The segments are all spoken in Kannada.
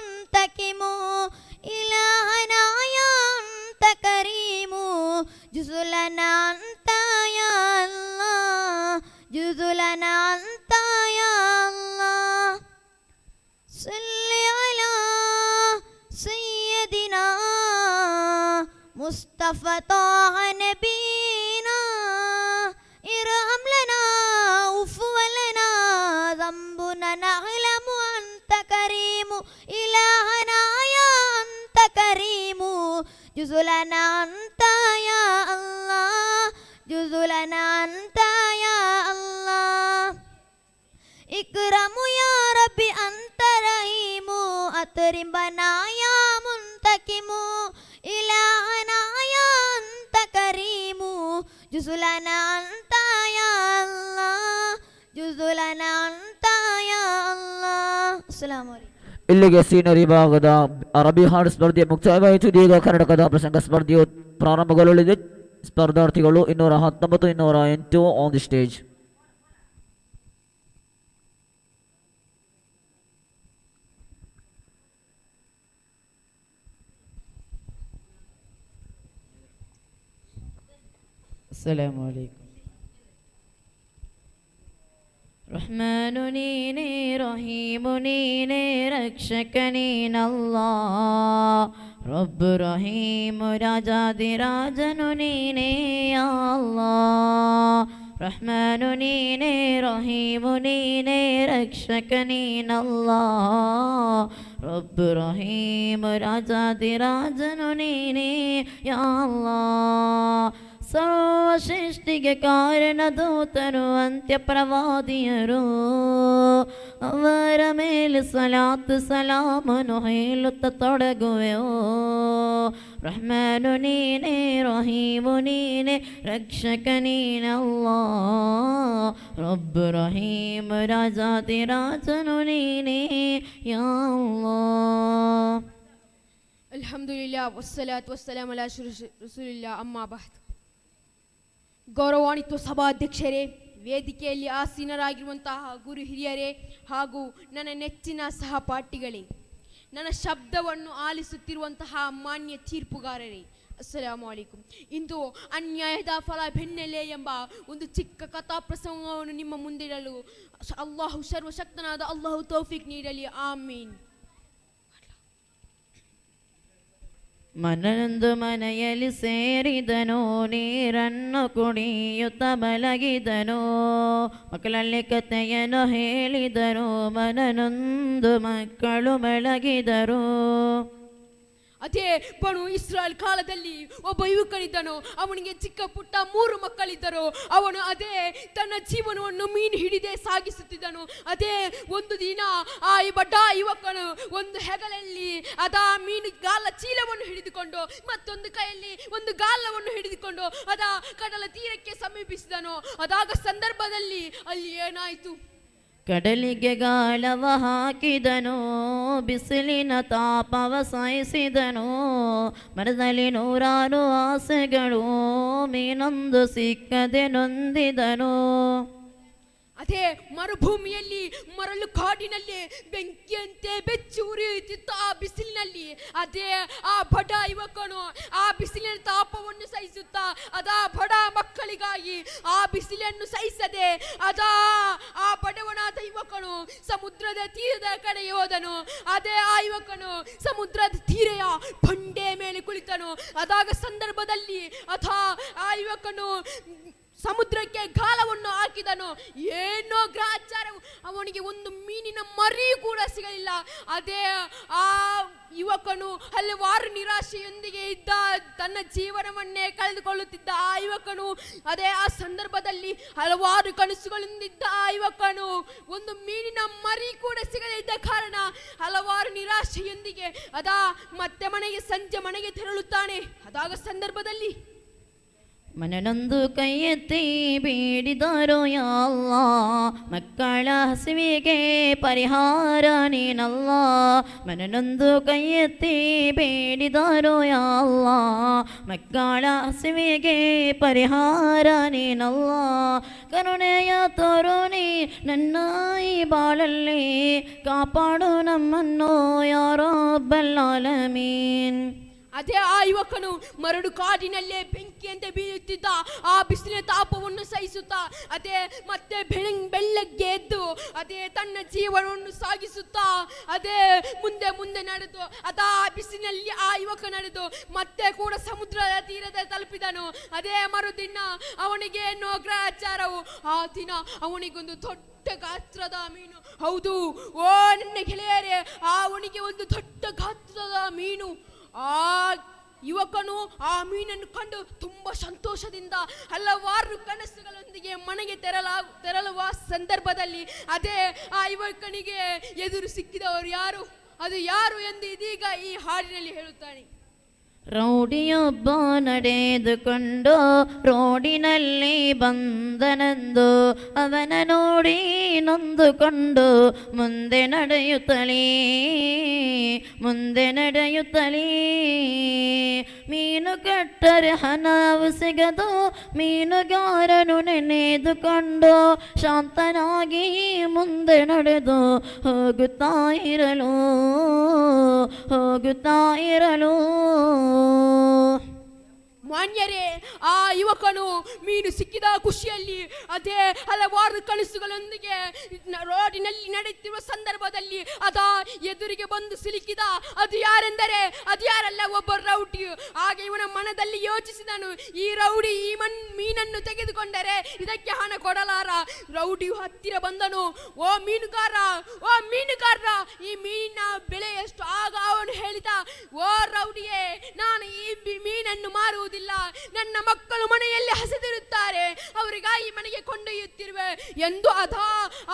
منتكم إلهنا يا أنت كريم جز لنا أنت يا الله جز لنا أنت يا الله صل على سيدنا مصطفى طه نبينا ارحم لنا عفو لنا ذنبنا نعلم أنت كريم إلهنا يا أنت كريم جز لنا أنت يا الله جز لنا أنت يا الله إكرم يا ربي أنت رحيم أترم بنا يا منتكم إلهنا يا أنت كريم جز لنا أنت يا الله جز لنا أنت يا الله السلام عليكم. ಇಲ್ಲಿಗೆ ಸೀನರಿ ಭಾಗದ ಅರಬಿ ಹಾಡು ಸ್ಪರ್ಧೆ ಮುಕ್ತಾಯವಾಯಿತು. ಇದೀಗ ಕರ್ನಾಟಕದ ಪ್ರಸಂಗ ಸ್ಪರ್ಧೆಯು ಪ್ರಾರಂಭಗೊಳ್ಳಲಿದೆ. ಸ್ಪರ್ಧಾರ್ಥಿಗಳು 219 208 ಆನ್ ದಿ ಸ್ಟೇಜ್. ಅಸ್ಸಲಾಮು ಅಲೈಕುಂ. ರಹ್ಮಾನು ನೀನೇ ರಹೀಮು ನೀನೇ ರಕ್ಷಕ ನೀನಲ್ಲಾ ರಬ್ಬು ರಹೀಮು ರಾಜಾದಿರಾಜನು ನೀನೇ ಯಾ ಅಲ್ಲಾ ರಹ್ಮಾನು ನೀನೇ ರಹೀಮು ನೀನೇ ರಕ್ಷಕ ನೀನಲ್ಲಾ ರಬ್ಬು ರಹೀಮು ರಾಜಾದಿರಾಜನು ನೀನೇ ಯಾ ಅಲ್ಲಾ ಸರ್ವ ಸೃಷ್ಟಿಗೆ ಕಾರಣದೂತರು ಅಂತ್ಯ ಪ್ರವಾದಿಯರು ಅವರ ಮೇಲೆ ಸಲಾತ್ ಸಲಾಮನು ಹೇಳುತ್ತ ತೊಡಗುವೆವು. ರಹ್ಮಾನು ನೀನೇ ರಹೀಮು ನೀನೇ ರಕ್ಷಕ ನೀನಲ್ಲಾ ರಬ್ಬು ರಹೀಮ್ ರಾಜಾದಿರಾಜನು ನೀನೇ ಯಾ ಅಲ್ಲಾಹ್. ಅಲ್ಹಮ್ದುಲಿಲ್ಲಾಹ್ ವಸ್ಸಲಾತು ವಸ್ಸಲಾಮು ಅಲಾ ರಸೂಲಿಲ್ಲಾಹ್ ಅಮ್ಮಾ ಬಅದ್. ಗೌರವಾನ್ವಿತ ಸಭಾಧ್ಯಕ್ಷರೇ, ವೇದಿಕೆಯಲ್ಲಿ ಆಸೀನರಾಗಿರುವಂತಹ ಗುರು ಹಿರಿಯರೇ ಹಾಗೂ ನನ್ನ ನೆಚ್ಚಿನ ಸಹಪಾಠಿಗಳೇ, ನನ್ನ ಶಬ್ದವನ್ನು ಆಲಿಸುತ್ತಿರುವಂತಹ ಮಾನ್ಯ ತೀರ್ಪುಗಾರರೇ, ಅಸ್ಸಲಾಮು ಅಲೈಕುಂ. ಇಂದು ಅನ್ಯಾಯದ ಫಲ ಬೆನ್ನೆಲೆ ಎಂಬ ಒಂದು ಚಿಕ್ಕ ಕಥಾ ಪ್ರಸಂಗವನ್ನು ನಿಮ್ಮ ಮುಂದಿಡಲು ಅಲ್ಲಾಹು ಸರ್ವಶಕ್ತನಾದ ಅಲ್ಲಾಹು ತೌಫೀಕ್ ನೀಡಲಿ, ಆಮೀನ್. ಮನನೊಂದು ಮನೆಯಲ್ಲಿ ಸೇರಿದನು, ನೀರನ್ನು ಕುಡಿಯುತ್ತ ಮಲಗಿದನು, ಮಕ್ಕಳಲ್ಲಿ ಕಥೆಯನ್ನು ಹೇಳಿದರು, ಮನನೊಂದು ಮಕ್ಕಳು ಮಲಗಿದರು. ಅದೇ ಬನು ಇಸ್ರಾಯೇಲ್ ಕಾಲದಲ್ಲಿ ಒಬ್ಬ ಯುವಕನಿದ್ದನು. ಅವನಿಗೆ ಚಿಕ್ಕ ಪುಟ್ಟ 3 ಮಕ್ಕಳಿದ್ದರು. ಅವನು ಅದೇ ತನ್ನ ಜೀವನವನ್ನು ಮೀನು ಹಿಡಿದೇ ಸಾಗಿಸುತ್ತಿದ್ದನು. ಅದೇ ಒಂದು ದಿನ ಆ ಬಡ ಯುವಕನು ಒಂದು ಹೆಗಲಲ್ಲಿ ಮೀನು ಗಾಲ ಚೀಲವನ್ನು ಹಿಡಿದುಕೊಂಡು ಮತ್ತೊಂದು ಕೈಯಲ್ಲಿ ಒಂದು ಗಾಲವನ್ನು ಹಿಡಿದುಕೊಂಡು ಕಡಲ ತೀರಕ್ಕೆ ಸಮೀಪಿಸಿದನು. ಅದಾಗ ಸಂದರ್ಭದಲ್ಲಿ ಅಲ್ಲಿ ಏನಾಯಿತು? ಕಡಲಿಗೆ ಗಾಳವ ಹಾಕಿದನು, ಬಿಸಿಲಿನ ತಾಪವ ಸಹಿಸಿದನು, ಮರದಲ್ಲಿ 100 ಆಸೆಗಳು, ಮೀನೊಂದು ಸಿಕ್ಕದೆ ನೊಂದಿದನು. ಅದೇ ಮರುಭೂಮಿಯಲ್ಲಿ ಮರಳು ಕಾಡಿನಲ್ಲಿ ಬೆಂಕಿಯಂತೆ ಬೆಚ್ಚಿ ಉರಿಯುತ್ತಿದ್ದ ಆ ಬಿಸಿಲಿನಲ್ಲಿ ಆ ಬಡ ಯುವಕನು ಆ ಬಿಸಿಲಿನ ತಾಪವನ್ನು ಸಹಿಸುತ್ತಾ ಬಡ ಮಕ್ಕಳಿಗಾಗಿ ಆ ಬಿಸಿಲನ್ನು ಸಹಿಸದೆ ಆ ಬಡವನಾದ ಯುವಕನು ಸಮುದ್ರದ ತೀರದ ಕಡೆಗೆ ಹೋದನು. ಆ ಯುವಕನು ಸಮುದ್ರದ ತೀರೆಯ ಬಂಡೆ ಮೇಲೆ ಕುಳಿತನು. ಅದಾಗ ಸಂದರ್ಭದಲ್ಲಿ ಆ ಯುವಕನು ಸಮುದ್ರಕ್ಕೆ ಗಾಳವನ್ನು ಹಾಕಿದನು. ಏನೋ ಗ್ರಹಚಾರವು ಅವನಿಗೆ ಒಂದು ಮೀನಿನ ಮರಿ ಕೂಡ ಸಿಗಲಿಲ್ಲ. ಆ ಯುವಕನು ಹಲವಾರು ನಿರಾಶೆಯೊಂದಿಗೆ ಇದ್ದ, ತನ್ನ ಜೀವನವನ್ನೇ ಕಳೆದುಕೊಳ್ಳುತ್ತಿದ್ದ ಆ ಯುವಕನು ಆ ಸಂದರ್ಭದಲ್ಲಿ ಹಲವಾರು ಕನಸುಗಳಿಂದಿದ್ದ ಆ ಯುವಕನು ಒಂದು ಮೀನಿನ ಮರಿ ಕೂಡ ಸಿಗದಿದ್ದ ಕಾರಣ ಹಲವಾರು ನಿರಾಶೆಯೊಂದಿಗೆ ಮತ್ತೆ ಸಂಜೆ ಮನೆಗೆ ತೆರಳುತ್ತಾನೆ. ಅದಾಗ ಸಂದರ್ಭದಲ್ಲಿ ಮನನೊಂದು ಕೈ ಎತ್ತಿ ಬೇಡಿದಾರೋ ಯಾ ಅಲ್ಲಾ, ಮಕ್ಕಳ ಹಸಿವಿಗೆ ಪರಿಹಾರ ನೀನಲ್ಲ. ಮನನೊಂದು ಕೈ ಎತ್ತಿ ಬೇಡಿದಾರೋ ಯಾ ಅಲ್ಲಾ, ಮಕ್ಕಳ ಹಸಿವಿಗೆ ಪರಿಹಾರ ನೀನಲ್ಲ. ಕರುಣೆಯ ತೋರುನಿ ನನ್ನ ಈ ಬಾಳಲ್ಲಿ, ಕಾಪಾಡು ನಮ್ಮನ್ನು ಯಾ ರಬ್ಬಲ್ ಆಲಮೀನ್. ಅದೇ ಆ ಯುವಕನು ಮರಡು ಕಾಡಿನಲ್ಲೇ ಬೆಂಕಿಯಂತೆ ಬೀಳುತ್ತಿದ್ದ. ಆ ಬಿಸಿಲಿನ ತಾಪವನ್ನು ಸಹಿಸುತ್ತಾ ಮತ್ತೆ ಬೆಳ್ಳಗ್ಗೆ ಎದ್ದು ತನ್ನ ಜೀವನವನ್ನು ಸಾಗಿಸುತ್ತಾ ಮುಂದೆ ನಡೆದು ಆ ಬಿಸಿಲಿನಲ್ಲಿ ಆ ಯುವಕ ನಡೆದು ಮತ್ತೆ ಕೂಡ ಸಮುದ್ರದ ತೀರದ ತಲುಪಿದನು. ಮರುದಿನ ಅವನಿಗೆ ಏನೋ ಗ್ರಹಚಾರವು. ಆ ದಿನ ಅವನಿಗೊಂದು ದೊಡ್ಡ ಗಾತ್ರದ ಮೀನು, ಹೌದು ಓ ನನ್ನ ಗೆಳೆಯರೇ, ಅವನಿಗೆ ಒಂದು ದೊಡ್ಡ ಗಾತ್ರದ ಮೀನು. ಆ ಯುವಕನು ಆ ಮೀನನ್ನು ಕಂಡು ತುಂಬಾ ಸಂತೋಷದಿಂದ ಹಲವಾರು ಕನಸುಗಳೊಂದಿಗೆ ಮನೆಗೆ ತೆರಳುವ ಸಂದರ್ಭದಲ್ಲಿ ಆ ಯುವಕನಿಗೆ ಎದುರು ಸಿಕ್ಕಿದವರು ಯಾರು, ಅದು ಯಾರು ಎಂದು ಇದೀಗ ಈ ಹಾಡಿನಲ್ಲಿ ಹೇಳುತ್ತಾನೆ. ರೌಡಿಯೊಬ್ಬ ನಡೆದುಕೊಂಡು ರೋಡಿನಲ್ಲಿ ಬಂದನೆಂದು ಅವನ ನೋಡಿ ನೊಂದುಕೊಂಡು ಮುಂದೆ ನಡೆಯುತ್ತಲೇ ಮೀನು ಕಟ್ಟರೆ ಹಣವು ಸಿಗದು, ಮೀನುಗಾರನು ನೆನೆದುಕೊಂಡು ಶಾಂತನಾಗಿ ಮುಂದೆ ನಡೆದು ಹೋಗುತ್ತಾ ಇರಲು. ಮಾನ್ಯರೇ, ಆ ಯುವಕನು ಮೀನು ಸಿಕ್ಕಿದ ಖುಷಿಯಲ್ಲಿ ಹಲವಾರು ಕನಸುಗಳೊಂದಿಗೆ ರೋಡಿನಲ್ಲಿ ನಡೆಯುತ್ತಿರುವ ಸಂದರ್ಭದಲ್ಲಿ ಎದುರಿಗೆ ಬಂದು ಸಿಲುಕಿದ. ಅದು ಯಾರಲ್ಲ, ಒಬ್ಬ ರೌಡಿ. ಹಾಗೆ ಇವನ ಮನದಲ್ಲಿ ಯೋಚಿಸಿದನು, ಈ ರೌಡಿ ಈ ಮೀನನ್ನು ತೆಗೆದುಕೊಂಡರೆ ಇದಕ್ಕೆ ಹಣ ಕೊಡಲಾರ. ರೌಡಿಯು ಹತ್ತಿರ ಬಂದನು. ಓ ಮೀನುಗಾರ, ಈ ಮೀನಿನ ಬೆಲೆ ಎಷ್ಟು? ಆಗ ಅವನು ಹೇಳಿದ, ಓ ರೌಡಿಯೇ, ನಾನು ಈ ಮೀನನ್ನು ಮಾರುವುದಿಲ್ಲ. ನನ್ನ ಮಕ್ಕಳು ಮನೆಯಲ್ಲಿ ಹಸಿದಿರುತ್ತಾರೆ, ಅವರಿಗಾಗಿ ಮನೆಗೆ ಕೊಂಡೊಯ್ಯುತ್ತಿರುವೆ ಎಂದು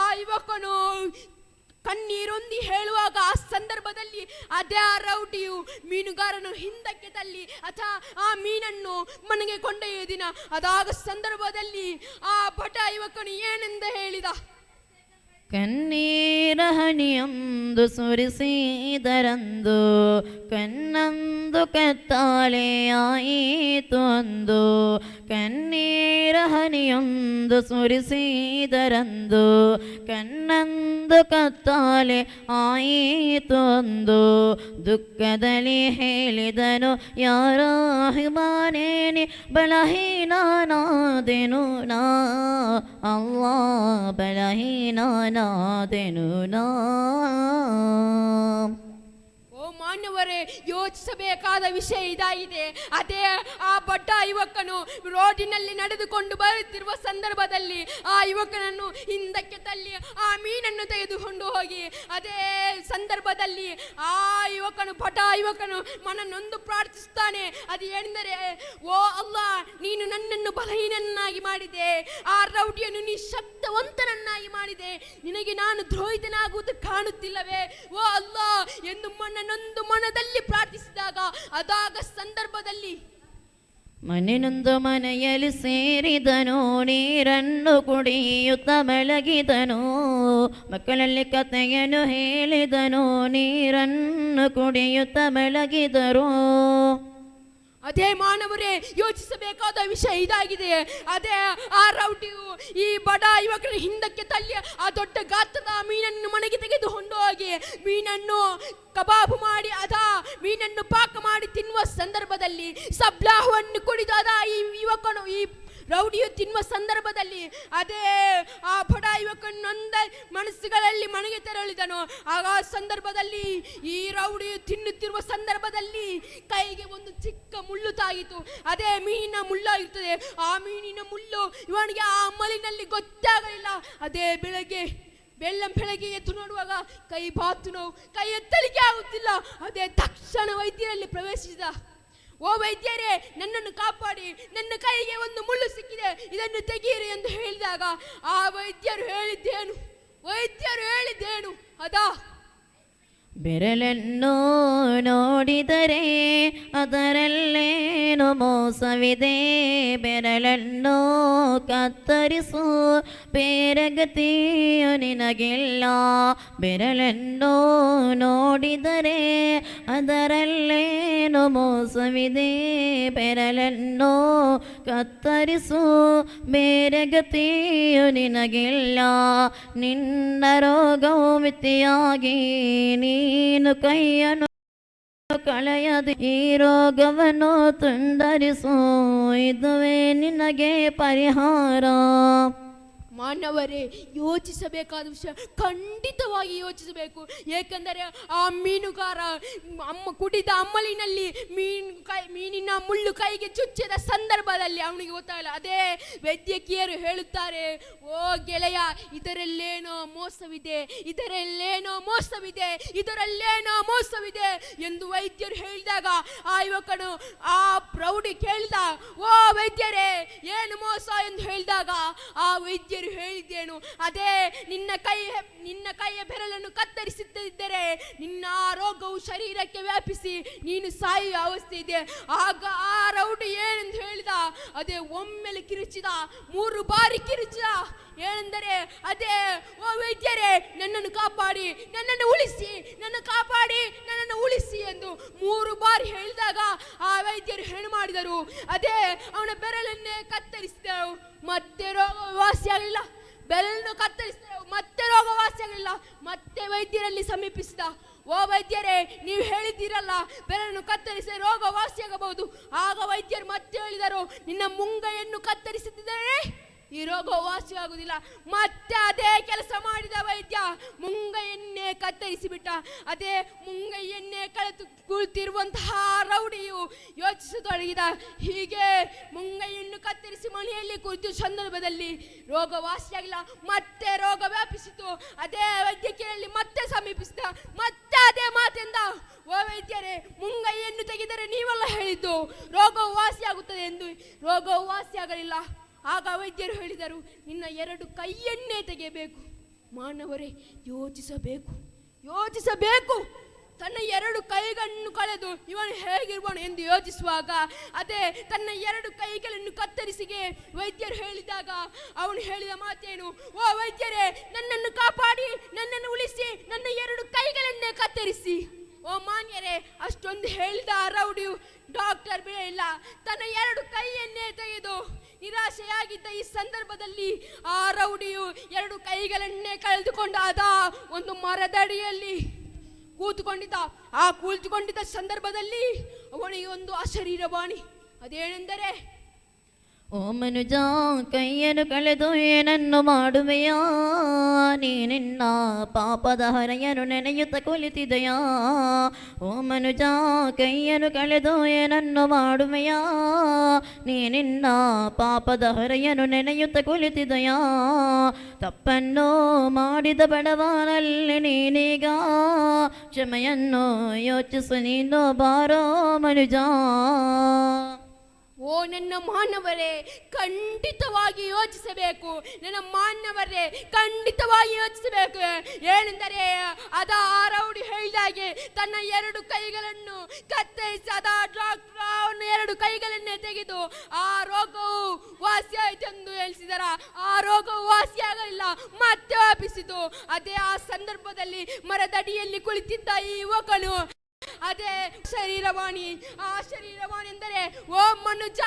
ಆ ಯುವಕನು ಕಣ್ಣೀರೊಂದಿ ಹೇಳುವಾಗ ಆ ಸಂದರ್ಭದಲ್ಲಿ ಆ ರೌಡಿಯು ಮೀನುಗಾರನು ಹಿಂದಕ್ಕೆ ತಳ್ಳಿ ಆ ಮೀನನ್ನು ಮನೆಗೆ ಕೊಂಡೊಯ್ಯುವುದಿನ. ಅದಾಗ ಸಂದರ್ಭದಲ್ಲಿ ಆ ಭಟ ಯುವಕನು ಏನೆಂದು ಹೇಳಿದ, ಕಣ್ಣೀರ ಹನಿಯೊಂದು ಸುರಿಸಿದರಂದು ಕಣ್ಣಂದು ಕತ್ತಾಳೆಯಾಯಿತು ಅಂದು. ಕಣ್ಣೀರ ಹನಿಯೊಂದು ಸುರಿಸಿದರಂದು ಕಣ್ಣಂದು ಕತ್ತಾಳೆ ಆಯಿತು ಅಂದು. ದುಃಖದಲ್ಲಿ ಹೇಳಿದನು, ಯಾರ ಅಹಿಮಾನೇನಿ ಬಲಹೀನಾನಾದೆನು ನಾ, ಅಲ್ಲಾ ಬಲಹೀನಾನಾದೆನು ನಾ. ಮಾನ್ಯವರೇ, ಯೋಚಿಸಬೇಕಾದ ವಿಷಯ ಇದಾಗಿದೆ. ಆ ಬಡ್ಡ ಯುವಕನು ರೋಡಿನಲ್ಲಿ ನಡೆದುಕೊಂಡು ಬರುತ್ತಿರುವ ಸಂದರ್ಭದಲ್ಲಿ ಆ ಯುವಕನನ್ನು ಹಿಂದಕ್ಕೆ ತಳ್ಳಿ ಆ ಮೀನನ್ನು ತೆಗೆದುಕೊಂಡು ಹೋಗಿ ಸಂದರ್ಭದಲ್ಲಿ ಆ ಬಡ ಯುವಕನು ಮನನೊಂದು ಪ್ರಾರ್ಥಿಸುತ್ತಾನೆ. ಏನೆಂದರೆ, ಓ ಅಲ್ಲಾ, ನೀನು ನನ್ನನ್ನು ಬಲಹೀನನ್ನಾಗಿ ಮಾಡಿದೆ, ಆ ರೌಡಿಯನ್ನು ನೀ ಶಕ್ತವಂತನನ್ನಾಗಿ ಮಾಡಿದೆ, ನಿನಗೆ ನಾನು ದ್ರೋಹಿತನಾಗುವುದು ಕಾಣುತ್ತಿಲ್ಲವೇ ಓ ಅಲ್ಲಾ ಎಂದು ಮನನೊಂದು ಮನದಲ್ಲಿ ಪ್ರಾರ್ಥಿಸಿದಾಗ ಸಂದರ್ಭದಲ್ಲಿ ಮನೆಯೊಂದು ಮನೆಯಲ್ಲಿ ಸೇರಿದನು, ನೀರನ್ನು ಕುಡಿಯುತ್ತ ಮಲಗಿದನು. ಮಕ್ಕಳಲ್ಲಿ ಕಥೆಯನ್ನು ಹೇಳಿದನು, ನೀರನ್ನು ಕುಡಿಯುತ್ತ ಮಲಗಿದರು. ಮಾನವರೇ, ಯೋಚಿಸಬೇಕಾದ ವಿಷಯ ಇದಾಗಿದೆ. ಆ ರೌಡಿಯು ಈ ಬಡ ಯುವಕರ ಹಿಂದಕ್ಕೆ ತಳ್ಳಿ ಆ ದೊಡ್ಡ ಗಾತ್ರದ ಮೀನನ್ನು ಮನೆಗೆ ತೆಗೆದುಕೊಂಡು ಹೋಗಿ ಮೀನನ್ನು ಕಬಾಬು ಮಾಡಿ ಮೀನನ್ನು ಪಾಕ ಮಾಡಿ ತಿನ್ನುವ ಸಂದರ್ಭದಲ್ಲಿ ಸಬ್ಲಾಹವನ್ನು ಕುಡಿದು ಈ ಯುವಕನು ಈ ರೌಡಿಯು ತಿನ್ನುವ ಸಂದರ್ಭದಲ್ಲಿ ಆ ಬಡ ಯುವಕನೊಂದ ಮನಸ್ಸುಗಳಲ್ಲಿ ಮನೆಗೆ ತೆರಳಿದನು. ಆಗ ಸಂದರ್ಭದಲ್ಲಿ ಈ ರೌಡಿಯು ತಿನ್ನುತ್ತಿರುವ ಸಂದರ್ಭದಲ್ಲಿ ಕೈಗೆ ಒಂದು ಚಿಕ್ಕ ಮುಳ್ಳು ತಾಗಿತು. ಮೀನಿನ ಮುಳ್ಳಾಗಿರುತ್ತದೆ. ಆ ಮೀನಿನ ಮುಳ್ಳು ಇವನಿಗೆ ಆ ಅಮಲಿನಲ್ಲಿ ಗೊತ್ತಾಗಲಿಲ್ಲ. ಬೆಳಗ್ಗೆ ಎದ್ದು ನೋಡುವಾಗ ಕೈ ಬಾತು ನೋವು, ಕೈ ಎತ್ತಲಿಕ್ಕೆ ಆಗುತ್ತಿಲ್ಲ. ತಕ್ಷಣ ವೈದ್ಯರಲ್ಲಿ ಪ್ರವೇಶಿಸಿದ. ಓ ವೈದ್ಯರೇ, ನನ್ನನ್ನು ಕಾಪಾಡಿ, ನನ್ನ ಕೈಗೆ ಒಂದು ಮುಳ್ಳು ಸಿಕ್ಕಿದೆ, ಇದನ್ನು ತೆಗೆಯಿರಿ ಎಂದು ಹೇಳಿದಾಗ ಆ ವೈದ್ಯರು ಹೇಳಿದ್ದೇನು ಬೆರಳನ್ನು ನೋಡಿದರೆ ಅದರಲ್ಲೇನು ಮೋಸವಿದೆ, ಬೆರಳನ್ನು ಕತ್ತರಿಸು ಬೇರಗತಿಯು ನಿನಗಿಲ್ಲ. ಬೆರಳನ್ನು ನೋಡಿದರೆ ಅದರಲ್ಲೇನು ಮೋಸವಿದೆ, ಬೆರಳನ್ನು ಕತ್ತರಿಸು ಬೇರಗತಿಯು ನಿನಗಿಲ್ಲ. ನಿನ್ನ ರೋಗವು ಮಿತಿಯಾಗಿ ನೀನು ಕೈಯನ್ನು ಕಳೆಯದು, ಈ ರೋಗವನ್ನು ತುಂಡರಿಸು, ಇದುವೇ ನಿನಗೆ ಪರಿಹಾರ. ಮಾನವರೇ, ಯೋಚಿಸಬೇಕಾದ ವಿಷಯ ಖಂಡಿತವಾಗಿ ಯೋಚಿಸಬೇಕು. ಏಕೆಂದರೆ ಆ ಮೀನುಗಾರ ಕುಡಿದ ಅಮ್ಮಲಿನಲ್ಲಿ ಮೀನಿನ ಮುಳ್ಳು ಕೈಗೆ ಚುಚ್ಚಿದ ಸಂದರ್ಭದಲ್ಲಿ ಅವನಿಗೆ ಗೊತ್ತಾಗಲ್ಲ. ಅದೇ ವೈದ್ಯಕೀಯರು ಹೇಳುತ್ತಾರೆ, ಓ ಗೆಳೆಯ, ಇದರಲ್ಲೇನೋ ಮೋಸವಿದೆ, ಇದರಲ್ಲೇನೋ ಮೋಸವಿದೆ, ಇದರಲ್ಲೇನೋ ಮೋಸವಿದೆ ಎಂದು ವೈದ್ಯರು ಹೇಳಿದಾಗ ಆ ಯುವಕನು ಆ ಪ್ರೌಢಿ ಕೇಳಿದ, ಓ ವೈದ್ಯರೇ ಏನು ಮೋಸ ಎಂದು ಹೇಳಿದಾಗ ಆ ವೈದ್ಯರು ಹೇಳಿದ್ದೇನು, ಅದೇ ನಿನ್ನ ಕೈಯ ಬೆರಳನ್ನು ಕತ್ತರಿಸುತ್ತಿದ್ದರೆ ನಿನ್ನ ರೋಗವು ಶರೀರಕ್ಕೆ ವ್ಯಾಪಿಸಿ ನೀನು ಸಾಯುವ ಅವಸ್ಥೆ ಇದೆ. ಆಗ ಆ ರೌಡಿ ಏನೆಂದು ಹೇಳಿದ, ಅದೇ ಒಮ್ಮೆಲೆ ಕಿರುಚಿದ, 3 ಬಾರಿ ಕಿರುಚಿದ. ಏನೆಂದರೆ ಅದೇ, ಓ ವೈದ್ಯರೇ ನನ್ನನ್ನು ಕಾಪಾಡಿ, ನನ್ನನ್ನು ಉಳಿಸಿ, ನನ್ನ ಕಾಪಾಡಿ, ನನ್ನನ್ನು ಉಳಿಸಿ ಎಂದು 3 ಬಾರಿ ಹೇಳಿದಾಗ ಆ ವೈದ್ಯರು ಏನು ಮಾಡಿದರು, ಅದೇ ಅವನ ಬೆರಳನ್ನೇ ಕತ್ತರಿಸಿದರು. ಮತ್ತೆ ರೋಗ ವಾಸಿಯಾಗಲಿಲ್ಲ. ಬೆರಳನ್ನು ಕತ್ತರಿಸಿದರು, ಮತ್ತೆ ರೋಗ ವಾಸಿಯಾಗಲಿಲ್ಲ. ಮತ್ತೆ ವೈದ್ಯರಲ್ಲಿ ಸಮೀಪಿಸಿದ, ಓ ವೈದ್ಯರೇ ನೀವು ಹೇಳಿದ್ದೀರಲ್ಲ ಬೆರಳನ್ನು ಕತ್ತರಿಸಿ ರೋಗ ವಾಸಿಯಾಗಬಹುದು. ಆಗ ವೈದ್ಯರು ಮತ್ತೆ ಹೇಳಿದರು, ನಿನ್ನ ಮುಂಗೈಯನ್ನು ಕತ್ತರಿಸುತ್ತಿದ್ದರೆ ಈ ರೋಗ ವಾಸಿಯಾಗುವುದಿಲ್ಲ. ಮತ್ತೆ ಅದೇ ಕೆಲಸ ಮಾಡಿದ ವೈದ್ಯ, ಮುಂಗೈಯನ್ನೇ ಕತ್ತರಿಸಿಬಿಟ್ಟ. ಅದೇ ಮುಂಗೈಯನ್ನೇ ಕಳೆದು ಕುಳಿತಿರುವಂತಹ ರೌಡಿಯು ಯೋಚಿಸತೊಡಗಿದ, ಹೀಗೆ ಮುಂಗೈಯನ್ನು ಕತ್ತರಿಸಿ ಮನೆಯಲ್ಲಿ ಕುಳಿತ ಸಂದರ್ಭದಲ್ಲಿ ರೋಗ ವಾಸಿಯಾಗಿಲ್ಲ, ಮತ್ತೆ ರೋಗ ವ್ಯಾಪಿಸಿತು. ಅದೇ ವೈದ್ಯಕೀಯರಲ್ಲಿ ಮತ್ತೆ ಸಮೀಪಿಸಿದ, ಮತ್ತೆ ಅದೇ ಮಾತೆಂದ, ಓ ವೈದ್ಯರೇ ಮುಂಗೈಯನ್ನು ತೆಗೆದರೆ ನೀವೆಲ್ಲ ಹೇಳಿದ್ದು ರೋಗವು ವಾಸಿಯಾಗುತ್ತದೆ ಎಂದು. ರೋಗವು ವಾಸಿಯಾಗಲಿಲ್ಲ. ಆಗ ವೈದ್ಯರು ಹೇಳಿದರು, ನಿನ್ನ 2 ಕೈಯನ್ನೇ ತೆಗೆಯಬೇಕು. ಮಾನವರೇ, ಯೋಚಿಸಬೇಕು, ಯೋಚಿಸಬೇಕು. ತನ್ನ 2 ಕೈಗಳನ್ನು ಕಳೆದು ಇವನು ಹೇಗಿರುವನು ಎಂದು ಯೋಚಿಸುವಾಗ ಅದೇ ತನ್ನ 2 ಕೈಗಳನ್ನು ಕತ್ತರಿಸಿಗೆ ವೈದ್ಯರು ಹೇಳಿದಾಗ ಅವನು ಹೇಳಿದ ಮಾತೇನು, ಓ ವೈದ್ಯರೇ ನನ್ನನ್ನು ಕಾಪಾಡಿ, ನನ್ನನ್ನು ಉಳಿಸಿ, ನನ್ನ 2 ಕೈಗಳನ್ನೇ ಕತ್ತರಿಸಿ. ಓ ಮಾನ್ಯರೇ, ಅಷ್ಟೊಂದು ಹೇಳಿದ ರೌಡಿಯು ಡಾಕ್ಟರ್ ಬಿಡಲಿಲ್ಲ. ತನ್ನ 2 ಕೈಯನ್ನೇ ತೆಗೆದು ನಿರಾಶೆಯಾಗಿದ್ದ ಈ ಸಂದರ್ಭದಲ್ಲಿ ಆ ರೌಡಿಯು 2 ಕೈಗಳನ್ನೇ ಕಳೆದುಕೊಂಡಾದ ಒಂದು ಮರದಡಿಯಲ್ಲಿ ಕೂತುಕೊಂಡಿದ್ದ. ಆ ಕೂತುಕೊಂಡಿದ್ದ ಸಂದರ್ಭದಲ್ಲಿ ಅವನಿಗೆ ಒಂದು ಅಶರೀರವಾಣಿ. ಅದೇನೆಂದರೆ, ಓ ಮನುಜ ಕೈಯನ್ನು ಕಳೆದು ಏನನ್ನು ಮಾಡುವೆಯಾ, ನೀನಿನ್ನ ಪಾಪದ ಹೊರೆಯನ್ನು ನೆನೆಯುತ್ತ ಕುಳಿತಿದೆಯಾ. ಓ ಮನುಜ ಕೈಯನ್ನು ಕಳೆದು ಏನನ್ನು ಮಾಡುವೆಯಾ, ನೀನಿನ್ನ ಪಾಪದ ಹೊರೆಯನ್ನು ನೆನೆಯುತ್ತ ಕುಳಿತಿದೆಯಾ. ತಪ್ಪನ್ನು ಮಾಡಿದ ಬಡವನಲ್ಲಿ ನೀನೀಗ ಕ್ಷಮೆಯನ್ನು ಯೋಚಿಸು ನೀನು ಬಾರೋ ಮನುಜ. ಓ ನನ್ನ ಮಾನವರೇ, ಖಂಡಿತವಾಗಿ ಯೋಚಿಸಬೇಕು. ನನ್ನ ಮಾನವರೇ, ಖಂಡಿತವಾಗಿ ಯೋಚಿಸಬೇಕು. ಏನೆಂದರೆ ಅದ ಆ ರೌಡಿ ಹೇಳಿದಾಗೆ ತನ್ನ 2 ಕೈಗಳನ್ನು ಕತ್ತರಿಸಿ ಅದ ಡಾಕ್ಟರ್ ಅವನ 2 ಕೈಗಳನ್ನೇ ತೆಗೆದು ಆ ರೋಗವು ವಾಸಿಯಾಯಿತೆಂದು ಹೇಳಿಸಿದರ. ಆ ರೋಗವು ವಾಸಿಯಾಗಲಿಲ್ಲ, ಮತ್ತೆ ವ್ಯಾಪಿಸಿತು. ಅದೇ ಆ ಸಂದರ್ಭದಲ್ಲಿ ಮರದಡಿಯಲ್ಲಿ ಕುಳಿತಿದ್ದ ಈ ಯುವಕನು ಅದೇ ಶರೀರವಾಣಿ. ಆ ಶರೀರವಾಣಿ ಎಂದರೆ, ಓ ಮನುಜ,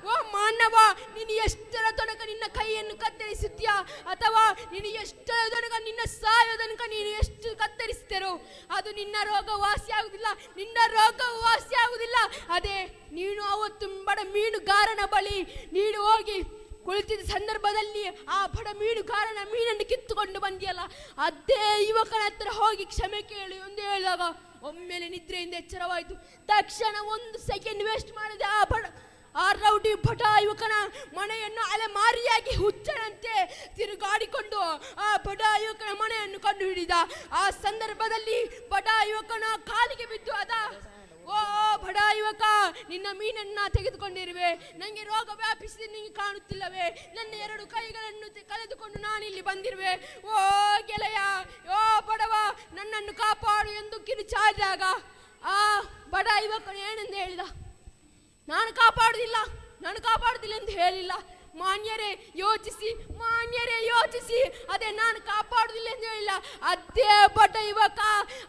ಓ ಮಾನವ, ನೀನು ಎಷ್ಟರ ತನಕ ನಿನ್ನ ಕೈಯನ್ನು ಕತ್ತರಿಸುತ್ತೀಯಾ, ಅಥವಾ ನೀನು ಎಷ್ಟರ ತನಕ ನಿನ್ನ ಸಾಯೋ ತನಕ ನೀನು ಎಷ್ಟು ಕತ್ತರಿಸುತ್ತೇರೋ ಅದು ನಿನ್ನ ರೋಗ ವಾಸಿಯಾಗುವುದಿಲ್ಲ, ನಿನ್ನ ರೋಗ ವಾಸಿಯಾಗುವುದಿಲ್ಲ. ಅದೇ ನೀನು ಅವತ್ತು ಬಡ ಮೀನುಗಾರನ ಬಳಿ ನೀನು ಹೋಗಿ ಕುಳಿತಿದ್ದ ಸಂದರ್ಭದಲ್ಲಿ ಆ ಬಡ ಮೀನುಗಾರನ ಮೀನನ್ನು ಕಿತ್ತುಕೊಂಡು ಬಂದಿಯಲ್ಲ, ಅದೇ ಯುವಕನ ಹತ್ರ ಹೋಗಿ ಕ್ಷಮೆ ಕೇಳಿ ಎಂದು ಹೇಳಿದಾಗ ಒಮ್ಮೆಲೆ ನಿದ್ರೆಯಿಂದ ಎಚ್ಚರವಾಯಿತು. ತಕ್ಷಣ 1 ಸೆಕೆಂಡ್ ವೇಸ್ಟ್ ಮಾಡದೆ ಆ ರೌಡಿ ಭಟ ಯುವಕನ ಮನೆಯನ್ನು ಅಲೆಮಾರಿಯಾಗಿ ಹುಚ್ಚನಂತೆ ತಿರುಗಾಡಿಕೊಂಡು ಆ ಬಡ ಯುವಕನ ಮನೆಯನ್ನು ಕಂಡು ಹಿಡಿದ. ಆ ಸಂದರ್ಭದಲ್ಲಿ ಬಡ ಯುವಕನ ಕಾಲಿಗೆ ಬಿದ್ದು ಅದ ಓ ಬಡ ಯುವಕ, ನಿನ್ನ ಮೀನನ್ನ ತೆಗೆದುಕೊಂಡಿರುವೆ. ನನಗೆ ರೋಗ ವ್ಯಾಪಿಸಿದೆ, ನಿನಗೆ ಕಾಣುತ್ತಿಲ್ಲವೇ? ನನ್ನ 2 ಕೈಗಳನ್ನು ಕಳೆದುಕೊಂಡು ನಾನಿಲ್ಲಿ ಬಂದಿರುವೆ. ಓ ಗೆಳೆಯ, ಓ ಬಡವ, ನನ್ನನ್ನು ಕಾಪಾಡು ಎಂದು ಕಿರುಚಾಡಿದಾಗ ಆ ಬಡ ಯುವಕನು ಏನೆಂದು ಹೇಳಿದ? ನಾನು ಕಾಪಾಡುವುದಿಲ್ಲ ಎಂದು ಹೇಳಿಲ್ಲ. ಮಾನ್ಯರೇ ಯೋಚಿಸಿ, ಅದೇ ನಾನು ಕಾಪಾಡುವುದಿಲ್ಲ ಎಂದು ಹೇಳಿಲ್ಲ. ಅದೇ ಬಡ ಯುವಕ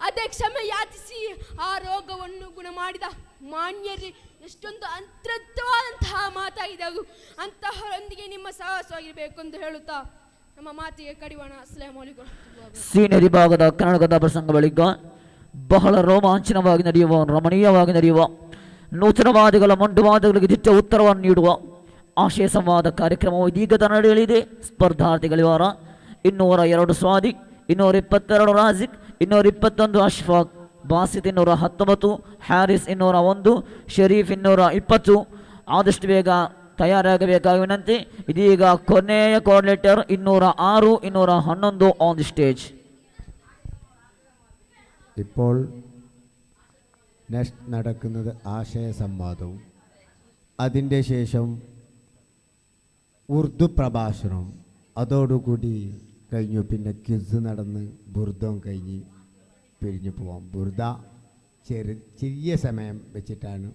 ಅದೇ ಕ್ಷಮೆ ಯಾಚಿಸಿ ಆ ರೋಗವನ್ನು ಗುಣ ಮಾಡಿದ. ಮಾನ್ಯರೇ, ಎಷ್ಟೊಂದು ಅಂತರವಾದಂತಹ ಮಾತಾಗಿದೆ ಅದು. ಅಂತಹರೊಂದಿಗೆ ನಿಮ್ಮ ಸಹವಾಸವಾಗಿರಬೇಕು ಎಂದು ಹೇಳುತ್ತಾ ನಮ್ಮ ಮಾತಿಗೆ ಕಡಿವಾಣ. ಅಸ್ಸಲಾಮು ಅಲೈಕುಂ. ಸೀನಿಯರ್ ವಿಭಾಗದ ಕನ್ನಡದ ಪ್ರಸಂಗ ಬಳಿಕ ಬಹಳ ರೋಮಾಂಚನವಾಗಿ ನಡೆಯುವ, ರಮಣೀಯವಾಗಿ ನಡೆಯುವ, ನೂತನವಾದಿಗಳ ಮಂಡುವಾದಗಳಿಗೆ ದಿಟ್ಟ ಉತ್ತರವನ್ನು ನೀಡುವ ಆಶಯ ಸಂವಾದ ಕಾರ್ಯಕ್ರಮವು ಇದೀಗ ನಡೆಯಲಿದೆ. ಸ್ಪರ್ಧಾರ್ಥಿಗಳಿವಾರ 202 ಸ್ವಾದಿಕ್, 222 ರಾಜಿಕ್, 221 ಅಶ್ಫಾಕ್, ಬಾಸಿತ್ 219, ಹ್ಯಾರಿಸ್ 201, ಶರೀಫ್ 220. ಆದಷ್ಟು ಬೇಗ ತಯಾರಾಗಬೇಕಾಗಿ ವಿನಂತಿ. ಇದೀಗ ಕೊನೆಯ ಕೋಆರ್ಡಿನೇಟರ್ 206, 211 ಆನ್ ದಿ സ്റ്റേജ്. ഇപ്പോൾ നെക്സ്റ്റ് നടക്കുന്നത് ആശയ സംവാദവും അതിൻ്റെ ശേഷം ഉറുദു പ്രഭാഷണവും അതോടുകൂടി കഴിഞ്ഞു. പിന്നെ ക്വിസ് നടന്ന് ബുർദവും കഴിഞ്ഞ് പിരിഞ്ഞു പോവാം. ബുർദ ചെറിയ സമയം വെച്ചിട്ടാണ്,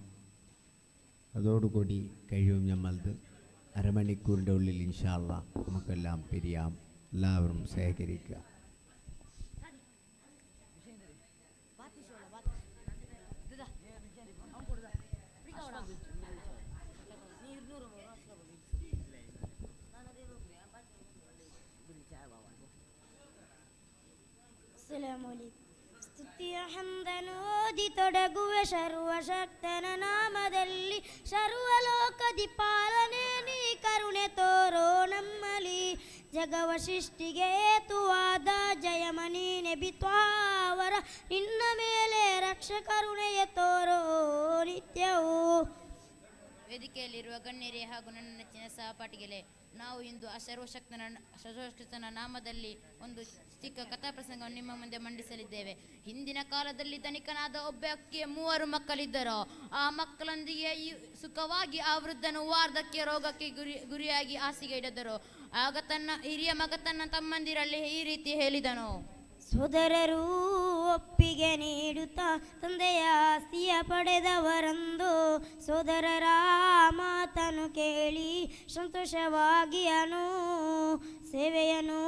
അതോടുകൂടി കഴിയും. നമ്മളത് അരമണിക്കൂറിൻ്റെ ഉള്ളിൽ ഇൻഷാ അല്ലാഹ് നമുക്കെല്ലാം പിരിയാം. എല്ലാവരും സഹകരിക്കുക. ಸ್ತುತಿಯ ಹಂದನೋದಿ ತೊಡಗುವೆ ಸರ್ವಶಕ್ತನ ನಾಮದಲ್ಲಿ, ಸರ್ವಲೋಕದಿ ಪಾಲನೆ ನೀ ಕರುಣೆ ತೋರೋ ನಮ್ಮಲಿ. ಜಗವ ಸೃಷ್ಟಿಗೆ ಹೇತುವಾದ ಜಯಮನಿ ನೆಬಿತ್ವಾವರ, ನಿನ್ನ ಮೇಲೆ ರಕ್ಷ ಕರುಣೆಯ ತೋರೋ ನಿತ್ಯವೂ. ವೇದಿಕೆಯಲ್ಲಿರುವ ಗಣ್ಯರೇ ಹಾಗೂ ನನ್ನ ನೆಚ್ಚಿನ ಸಹಪಾಠಿಗಳೇ, ನಾವು ಇಂದು ಆ ಸರ್ವಶಕ್ತನ ನಾಮದಲ್ಲಿ ಒಂದು ಚಿಕ್ಕ ಕಥಾ ಪ್ರಸಂಗವನ್ನು ನಿಮ್ಮ ಮುಂದೆ ಮಂಡಿಸಲಿದ್ದೇವೆ. ಹಿಂದಿನ ಕಾಲದಲ್ಲಿ ಧನಿಕನಾದ ಒಬ್ಬ ವ್ಯಕ್ತಿಗೆ 3 ಮಕ್ಕಳಿದ್ದರು. ಆ ಮಕ್ಕಳೊಂದಿಗೆ ಸುಖವಾಗಿ ಆ ವೃದ್ಧನು ವಾರ್ಧಕ್ಯ ರೋಗಕ್ಕೆ ಗುರಿಯಾಗಿ ಹಾಸಿಗೆ ಹಿಡಿದರು. ಆಗ ತನ್ನ ಹಿರಿಯ ಮಗ ತನ್ನ ತಮ್ಮಂದಿರಲ್ಲಿ ಈ ರೀತಿ ಹೇಳಿದನು: ಸೋದರರು ಒಪ್ಪಿಗೆ ನೀಡುತ್ತಾ ತಂದೆಯ ಆಸ್ತಿಯ ಪಡೆದವರಂದು, ಸೋದರರ ಮಾತನ್ನು ಕೇಳಿ ಸಂತೋಷವಾಗಿ ಸೇವೆಯನ್ನು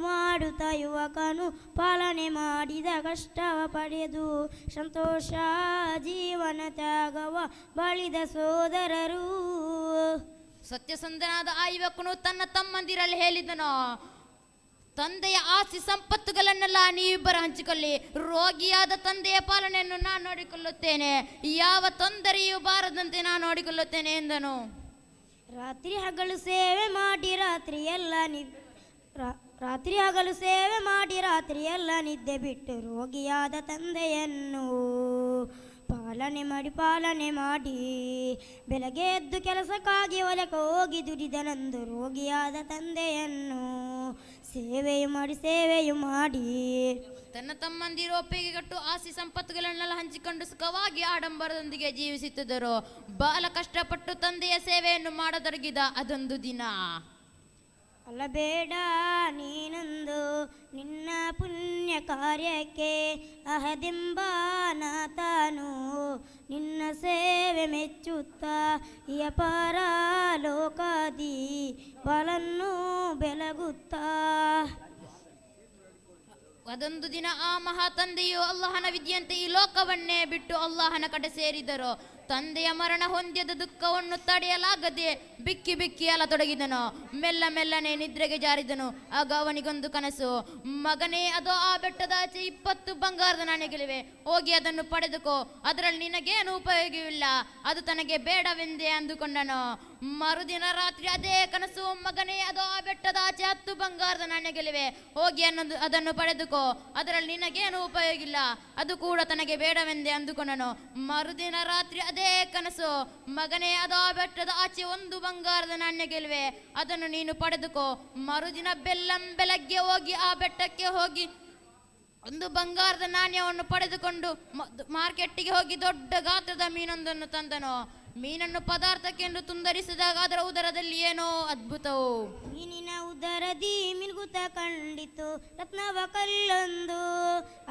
ಮಾಡುತ್ತಾ ಯುವಕನು ಪಾಲನೆ ಮಾಡಿದ ಕಷ್ಟವ ಪಡೆದು ಸಂತೋಷ ಜೀವನ ತ್ಯಾಗವ ಬಳಿದ ಸೋದರರು. ಸತ್ಯಸಂಧನಾದ ಆ ಯುವಕನು ತನ್ನ ತಮ್ಮಂದಿರಲ್ಲಿ ಹೇಳಿದನು: ತಂದೆಯ ಆಸ್ತಿ ಸಂಪತ್ತುಗಳನ್ನೆಲ್ಲ ನೀವಿಬ್ಬರು ಹಂಚಿಕೊಳ್ಳಿ. ರೋಗಿಯಾದ ತಂದೆಯ ಪಾಲನೆಯನ್ನು ನಾನು ನೋಡಿಕೊಳ್ಳುತ್ತೇನೆ. ಯಾವ ತೊಂದರೆಯೂ ಬಾರದಂತೆ ನಾನು ನೋಡಿಕೊಳ್ಳುತ್ತೇನೆ ಎಂದನು. ರಾತ್ರಿ ಹಗಲು ಸೇವೆ ಮಾಡಿ ರಾತ್ರಿಯೆಲ್ಲ ನಿದ್ದೆ ಬಿಟ್ಟು ರೋಗಿಯಾದ ತಂದೆಯನ್ನು ಪಾಲನೆ ಮಾಡಿ ಬೆಳಗ್ಗೆ ಎದ್ದು ಕೆಲಸಕ್ಕಾಗಿ ಹೊಲಕ್ಕೆ ಹೋಗಿ ದುಡಿದನಂದು ರೋಗಿಯಾದ ತಂದೆಯನ್ನು ಸೇವೆಯು ಮಾಡಿ ತನ್ನ ತಮ್ಮಂದಿರು ಒಪ್ಪಿಗೆ ಕೊಟ್ಟು ಆಸ್ತಿ ಸಂಪತ್ತುಗಳನ್ನೆಲ್ಲ ಹಂಚಿಕೊಂಡು ಸುಖವಾಗಿ ಆಡಂಬರದೊಂದಿಗೆ ಜೀವಿಸುತ್ತಿದ್ದರು. ಬಹಳ ಕಷ್ಟಪಟ್ಟು ತಂದೆಯ ಸೇವೆಯನ್ನು ಮಾಡತೊಡಗಿದ. ಅದೊಂದು ದಿನ ಅಲ್ಲಬೇಡ ನೀನೊಂದು ನಿನ್ನ ಪುಣ್ಯ ಕಾರ್ಯಕ್ಕೆ, ಅಹದೆಂಬ ನಾತಾನು ನಿನ್ನ ಸೇವೆ ಮೆಚ್ಚುತ್ತಾ ಈ ಅಪಾರ ಲೋಕಾದಿ ಬಲನ್ನು ಬೆಳಗುತ್ತಾ. ಅದೊಂದು ದಿನ ಆ ಮಹಾ ತಂದೆಯು ಅಲ್ಲಾಹನ ವಿಧಿಯಂತೆ ಈ ಲೋಕವನ್ನೇ ಬಿಟ್ಟು ಅಲ್ಲಾಹನ ಕಡೆ ಸೇರಿದರು. ತಂದೆಯ ಮರಣ ಹೊಂದಿದ ದುಃಖವನ್ನು ತಡೆಯಲಾಗದೆ ಬಿಕ್ಕಿ ಬಿಕ್ಕಿ ಅಲತೊಡಗಿದನು. ಮೆಲ್ಲನೆ ನಿದ್ರೆಗೆ ಜಾರಿದನು. ಆಗ ಅವನಿಗೊಂದು ಕನಸು: ಮಗನೇ, ಅದು ಆ ಬೆಟ್ಟದಾಚೆ 20 ಬಂಗಾರದ ನಾಣ್ಯಗಳಿವೆ, ಹೋಗಿ ಅದನ್ನು ಪಡೆದುಕೋ, ಅದರಲ್ಲಿ ನಿನಗೇನು ಉಪಯೋಗವಿಲ್ಲ, ಅದು ತನಗೆ ಬೇಡವೆಂದೇ ಅಂದುಕೊಂಡನು. ಮರುದಿನ ರಾತ್ರಿ ಅದೇ ಕನಸು: ಮಗನೇ, ಅದು ಆ ಬೆಟ್ಟದಾಚೆ 10 ಬಂಗಾರದ ನಾಣ್ಯಗಳಿವೆ, ಹೋಗಿ ಅದನ್ನು ಪಡೆದುಕೋ, ಅದರಲ್ಲಿ ನಿನಗೇನು ಉಪಯೋಗಿಲ್ಲ, ಅದು ಕೂಡ ತನಗೆ ಬೇಡವೆಂದೇ ಅಂದುಕೊಂಡನು. ಮರುದಿನ ರಾತ್ರಿ ಅದೇ ಕನಸು: ಮಗನೇ, ಅದು ಆ ಬೆಟ್ಟದ ಆಚೆ 1 ಬಂಗಾರದ ನಾಣ್ಯಗಳಿವೆ, ಅದನ್ನು ನೀನು ಪಡೆದುಕೋ. ಮರುದಿನ ಬೆಳಗ್ಗೆ ಹೋಗಿ ಆ ಬೆಟ್ಟಕ್ಕೆ ಹೋಗಿ ಒಂದು ಬಂಗಾರದ ನಾಣ್ಯವನ್ನು ಪಡೆದುಕೊಂಡು ಮಾರ್ಕೆಟ್ಟಿಗೆ ಹೋಗಿ ದೊಡ್ಡ ಗಾತ್ರದ ಮೀನೊಂದನ್ನು ತಂದನು. ಮೀನನ್ನು ಪದಾರ್ಥಕ್ಕೆಂದು ತುಂಡರಿಸಿದಾಗ ಅದರ ಉದರದಲ್ಲಿ ಏನೋ ಅದ್ಭುತವು. ಮೀನಿನ ಉದರದಿ ಮಿಲ್ಗುತ ಕಂಡಿತು ರತ್ನವ ಕಲ್ಲೊಂದು.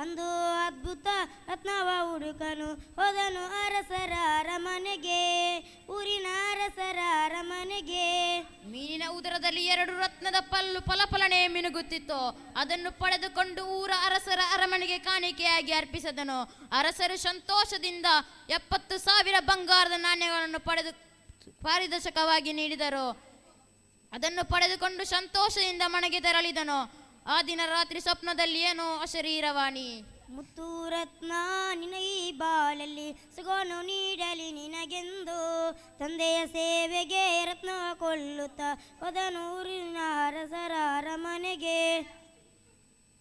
ಅಂದು ಅದ್ಭುತ ರತ್ನವ ಹುಡುಕನು ಹೋದನು ಅರಸರ ಅರಮನೆಗೆ, ಊರಿನ ಅರಸರ ಅರಮನೆಗೆ. ಮೀನಿನ ಉದರದಲ್ಲಿ 2 ರತ್ನದ ಪಲ್ಲು ಫಲಫಲನೆ ಮಿನುಗುತ್ತಿತ್ತು. ಅದನ್ನು ಪಡೆದುಕೊಂಡು ಊರ ಅರಸರ ಅರಮನೆಗೆ ಕಾಣಿಕೆಯಾಗಿ ಅರ್ಪಿಸಿದನು. ಅರಸರು ಸಂತೋಷದಿಂದ 70,000 ಬಂಗಾರದ ನಾಣ್ಯಗಳನ್ನು ಪಡೆದು ಪಾರಿದೋಷಕವಾಗಿ ನೀಡಿದರು. ಅದನ್ನು ಪಡೆದುಕೊಂಡು ಸಂತೋಷದಿಂದ ಮನೆಗೆ ತೆರಳಿದನು. ಆ ದಿನ ರಾತ್ರಿ ಸ್ವಪ್ನದಲ್ಲಿ ಏನೋ ಅಶರೀರವಾಣಿ. ಮುತ್ತು ರತ್ನ ನಿನಗೆ ಈ ಬಾಳಲ್ಲಿ ಸುಗೋನು ನೀಡಲಿ ನಿನಗೆಂದು, ತಂದೆಯ ಸೇವೆಗೆ ರತ್ನವ ಕೊಳ್ಳುತ್ತ ಹೋದನು ಊರಿನ ಅರಸರ ಅರಮನೆಗೆ.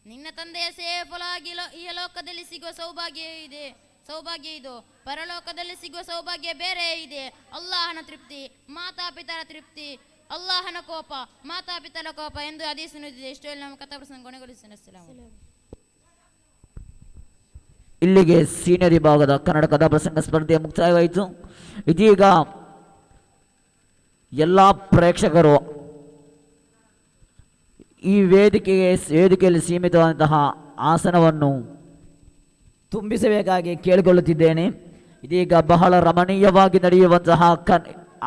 ನಿನ್ನ ತಂದೆಯ ಸೇವೆ ಫಲವಾಗಿ ಈ ಲೋಕದಲ್ಲಿ ಸಿಗುವ ಸೌಭಾಗ್ಯ ಇದು, ಪರಲೋಕದಲ್ಲಿ ಸಿಗುವ ಸೌಭಾಗ್ಯ ಬೇರೆ ಇದೆ. ಅಲ್ಲಾಹನ ತೃಪ್ತಿ, ಮಾತಾಪಿತರ ತೃಪ್ತಿ, ಅಲ್ಲಾಹನ ಕೋಪ, ಮಾತಾಪಿತರ ಕೋಪ ಎಂದು ಹದೀಸ್ ನುಡಿದಿದೆ. ಇಷ್ಟು ಹೇಳಿ ನಮ್ಮ ಕಥಾ ಪ್ರಸಂಗ ಕೊನೆಗೊಳಿಸುತ್ತೇನೆ. ಅಸ್ಸಲಾಮು. ಇಲ್ಲಿಗೆ ಸೀನಿಯರ್ ವಿಭಾಗದ ಕನ್ನಡ ಕಥಾ ಪ್ರಸಂಗ ಸ್ಪರ್ಧೆ ಮುಕ್ತಾಯವಾಯಿತು. ಇದೀಗ ಎಲ್ಲ ಪ್ರೇಕ್ಷಕರು ಈ ವೇದಿಕೆಯಲ್ಲಿ ಸೀಮಿತವಾದಂತಹ ಆಸನವನ್ನು ತುಂಬಿಸಬೇಕಾಗಿ ಕೇಳಿಕೊಳ್ಳುತ್ತಿದ್ದೇನೆ. ಇದೀಗ ಬಹಳ ರಮಣೀಯವಾಗಿ ನಡೆಯುವಂತಹ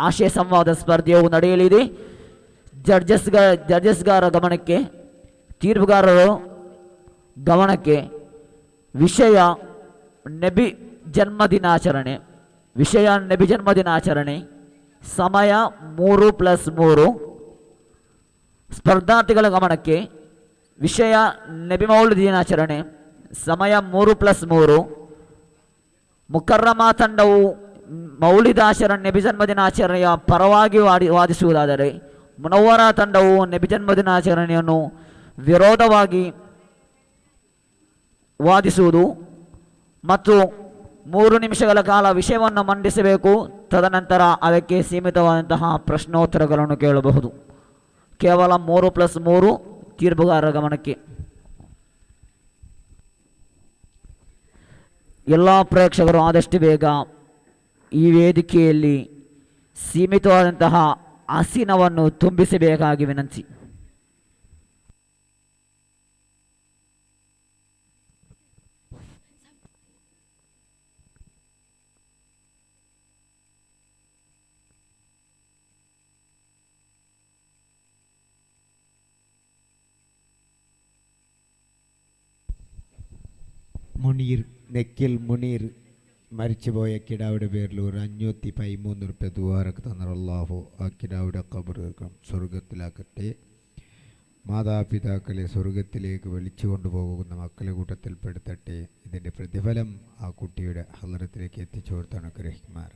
ಆಶಯ ಸಂವಾದ ಸ್ಪರ್ಧೆಯು ನಡೆಯಲಿದೆ. ಜಡ್ಜಸ್ಗಾರ ಗಮನಕ್ಕೆ, ತೀರ್ಪುಗಾರರು ಗಮನಕ್ಕೆ. ವಿಷಯ ನಬಿ ಜನ್ಮದಿನಾಚರಣೆ. ಸಮಯ 3+3. ಸ್ಪರ್ಧಾರ್ಥಿಗಳ ಗಮನಕ್ಕೆ, ವಿಷಯ ನಬಿ ಮೌಲಿದ್ ದಿನಾಚರಣೆ. ಸಮಯ 3+3. ಮುಕರ್ರಮ ತಂಡವು ಮೌಲಿದಾಚರಣೆ ನಬಿ ಜನ್ಮದಿನಾಚರಣೆಯ ಪರವಾಗಿ ವಾದಿಸುವುದಾದರೆ, ಮುನವ್ವರ ತಂಡವು ನಬಿ ಜನ್ಮದಿನಾಚರಣೆಯನ್ನು ವಿರೋಧವಾಗಿ ವಾದಿಸುವುದು ಮತ್ತು 3 ನಿಮಿಷಗಳ ಕಾಲ ವಿಷಯವನ್ನು ಮಂಡಿಸಬೇಕು. ತದನಂತರ ಅದಕ್ಕೆ ಸೀಮಿತವಾದಂತಹ ಪ್ರಶ್ನೋತ್ತರಗಳನ್ನು ಕೇಳಬಹುದು. ಕೇವಲ 3+3. ತೀರ್ಪುಗಾರರ ಗಮನಕ್ಕೆ. ಎಲ್ಲ ಪ್ರೇಕ್ಷಕರು ಆದಷ್ಟು ಬೇಗ ಈ ವೇದಿಕೆಯಲ್ಲಿ ಸೀಮಿತವಾದಂತಹ ಆಸೀನವನ್ನು ತುಂಬಿಸಬೇಕಾಗಿ ವಿನಂತಿ. മുനീർ നെക്കിൽ മുനീർ മരിച്ചുപോയ കിടാവിടെ പേരിൽ ഒരു 513 റുപ്യ ദുആറക്ക് തന്ന അല്ലാഹു ആ കിടാവിടെ ഖബർ സ്വർഗത്തിലാക്കട്ടെ. മാതാപിതാക്കളെ സ്വർഗത്തിലേക്ക് വിളിച്ചു കൊണ്ടുപോകുന്ന മക്കളെ കൂട്ടത്തിൽപ്പെടുത്തട്ടെ. ഇതിൻ്റെ പ്രതിഫലം ആ കുട്ടിയുടെ ഹളറത്തിലേക്ക് എത്തിച്ചു കൊടുത്താണ് ഗ്രഹിക്കുമാർ.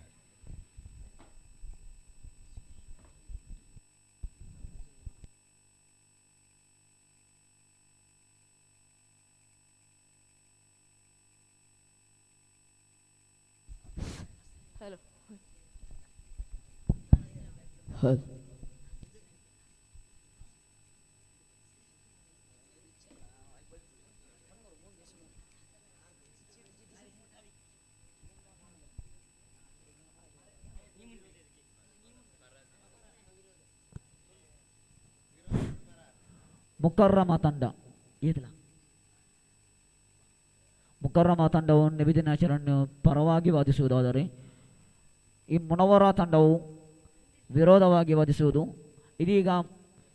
ಮುಕರ್ರಮ ತಂಡವು ನಬಿ ದಿನಾಚರಣೆಯನ್ನು ಪರವಾಗಿ ವಾದಿಸುವುದಾದರೆ, ಈ ಮುನವ್ವರ ತಂಡವು ವಿರೋಧವಾಗಿ ವಾದಿಸುವುದು. ಇದೀಗ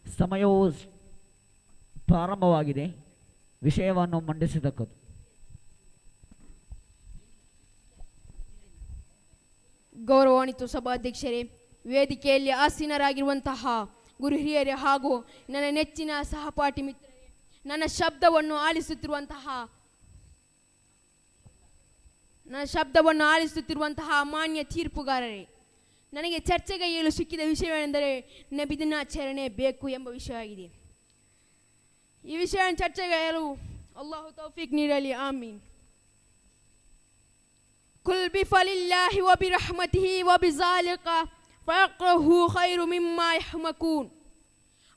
ಸಮಯವು ಪ್ರಾರಂಭವಾಗಿದೆ. ವಿಷಯವನ್ನು ಮಂಡಿಸತಕ್ಕದ್ದು. ಗೌರವಾನ್ವಿತ ಸಭಾಧ್ಯಕ್ಷರೇ, ವೇದಿಕೆಯಲ್ಲಿ ಆಸೀನರಾಗಿರುವಂತಹ ಗುರು ಹಿರಿಯರೇ ಹಾಗೂ ನನ್ನ ನೆಚ್ಚಿನ ಸಹಪಾಠಿ ಮಿತ್ರರೇ, ನನ್ನ ಶಬ್ದವನ್ನು ಆಲಿಸುತ್ತಿರುವಂತಹ ಮಾನ್ಯ ತೀರ್ಪುಗಾರರೇ, ನನಗೆ ಚರ್ಚೆಗೈಯಲು ಸಿಕ್ಕಿದ ವಿಷಯವೆಂದರೆ ನಬಿ ದಿನಾಚರಣೆ ಬೇಕು ಎಂಬ ವಿಷಯವಾಗಿದೆ. ಈ ವಿಷಯವನ್ನು ಚರ್ಚೆಗೈಯಲು ಅಲ್ಲಾಹು ತೌಫೀಕ್ ನೀಡಲಿ, ಆಮೀನ್. ಕುಲ್ ಬಿಫಲಿಲ್ಲಾಹಿ ವ ಬಿರಹ್ಮತಿಹಿ ವ ಬಿಜಾಲಿಕ ಫಯಕ್ರಹು ಖೈರು ಮಿಮ್ಮಾ ಯಹ್ಮಕೂನ್.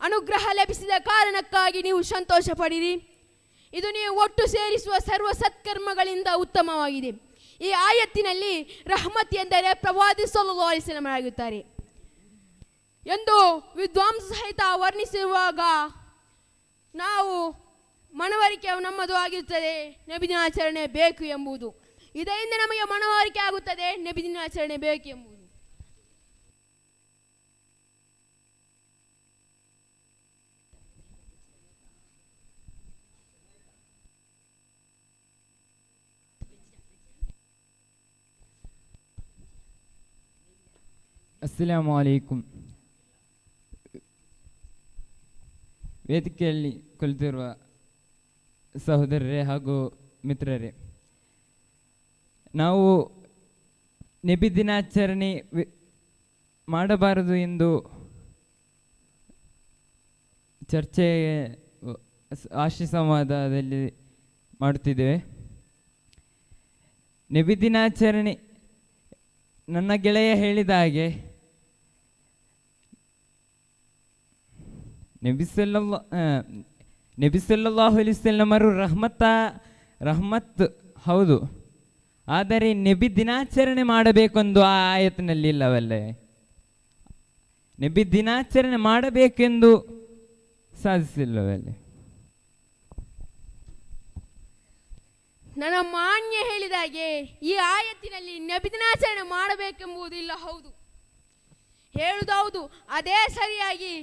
ಅನುಗ್ರಹ ಲಭಿಸಿದ ಕಾರಣಕ್ಕಾಗಿ ನೀವು ಸಂತೋಷ ಪಡಿರಿ, ಇದು ನೀವು ಒಟ್ಟು ಸೇರಿಸುವ ಸರ್ವ ಸತ್ಕರ್ಮಗಳಿಂದ ಉತ್ತಮವಾಗಿದೆ. ಈ ಆಯತ್ತಿನಲ್ಲಿ ರಹಮತ್ ಎಂದರೆ ಪ್ರವಾದಿ ಸಲ್ಲಲ್ಲಾಹು ಅಲೈಹಿ ವಸಲ್ಲಂ ಆಗುತ್ತಾರೆ ಎಂದು ವಿದ್ವಾಂಸ ಸಹಿತ ವರ್ಣಿಸಿರುವಾಗ ನಾವು ಮನವರಿಕೆ ನಮ್ಮದು ಆಗಿರುತ್ತದೆ ನಬಿ ದಿನಾಚರಣೆ ಬೇಕು ಎಂಬುದು. ಇದರಿಂದ ನಮಗೆ ಮನವರಿಕೆ ಆಗುತ್ತದೆ ನಬಿ ದಿನಾಚರಣೆ ಬೇಕು ಎಂಬುದು. ಅಸ್ಸಲಾಮು ಅಲೈಕುಂ. ವೇದಿಕೆಯಲ್ಲಿ ಕುಳಿತಿರುವ ಸಹೋದರರೇ ಹಾಗೂ ಮಿತ್ರರೇ, ನಾವು ನಬಿ ದಿನಾಚರಣೆ ಮಾಡಬಾರದು ಎಂದು ಚರ್ಚೆ ಆಶಿ ಸಂವಾದದಲ್ಲಿ ಮಾಡುತ್ತಿದ್ದೇವೆ. ನಬಿ ದಿನಾಚರಣೆ ನನ್ನ ಗೆಳೆಯ ಹೇಳಿದ ಹಾಗೆ ನಬಿ ಸಲ್ಲಲ್ಲಾಹು ಅಲೈಹಿ ವಸಲ್ಲಮರು ರಹಮತ್ ಹೌದು, ಆದರೆ ನಬಿ ದಿನಾಚರಣೆ ಮಾಡಬೇಕೆಂದು ಆ ಆಯತ್ತಿನಲ್ಲಿ ಇಲ್ಲವಲ್ಲೇ. ನಬಿ ದಿನಾಚರಣೆ ಮಾಡಬೇಕೆಂದು ಸಾಧಿಸಿಲ್ಲವಲ್ಲೇ. ನನ್ನ ಮಾನ್ಯ ಹೇಳಿದ ಹಾಗೆ ಈ ಆಯತ್ತಿನಲ್ಲಿ ನಬಿ ದಿನಾಚರಣೆ ಮಾಡಬೇಕೆಂಬುದಿಲ್ಲ. ಹೌದು, ಹೇಳುವುದು ಅದೇ ಸರಿಯಾಗಿ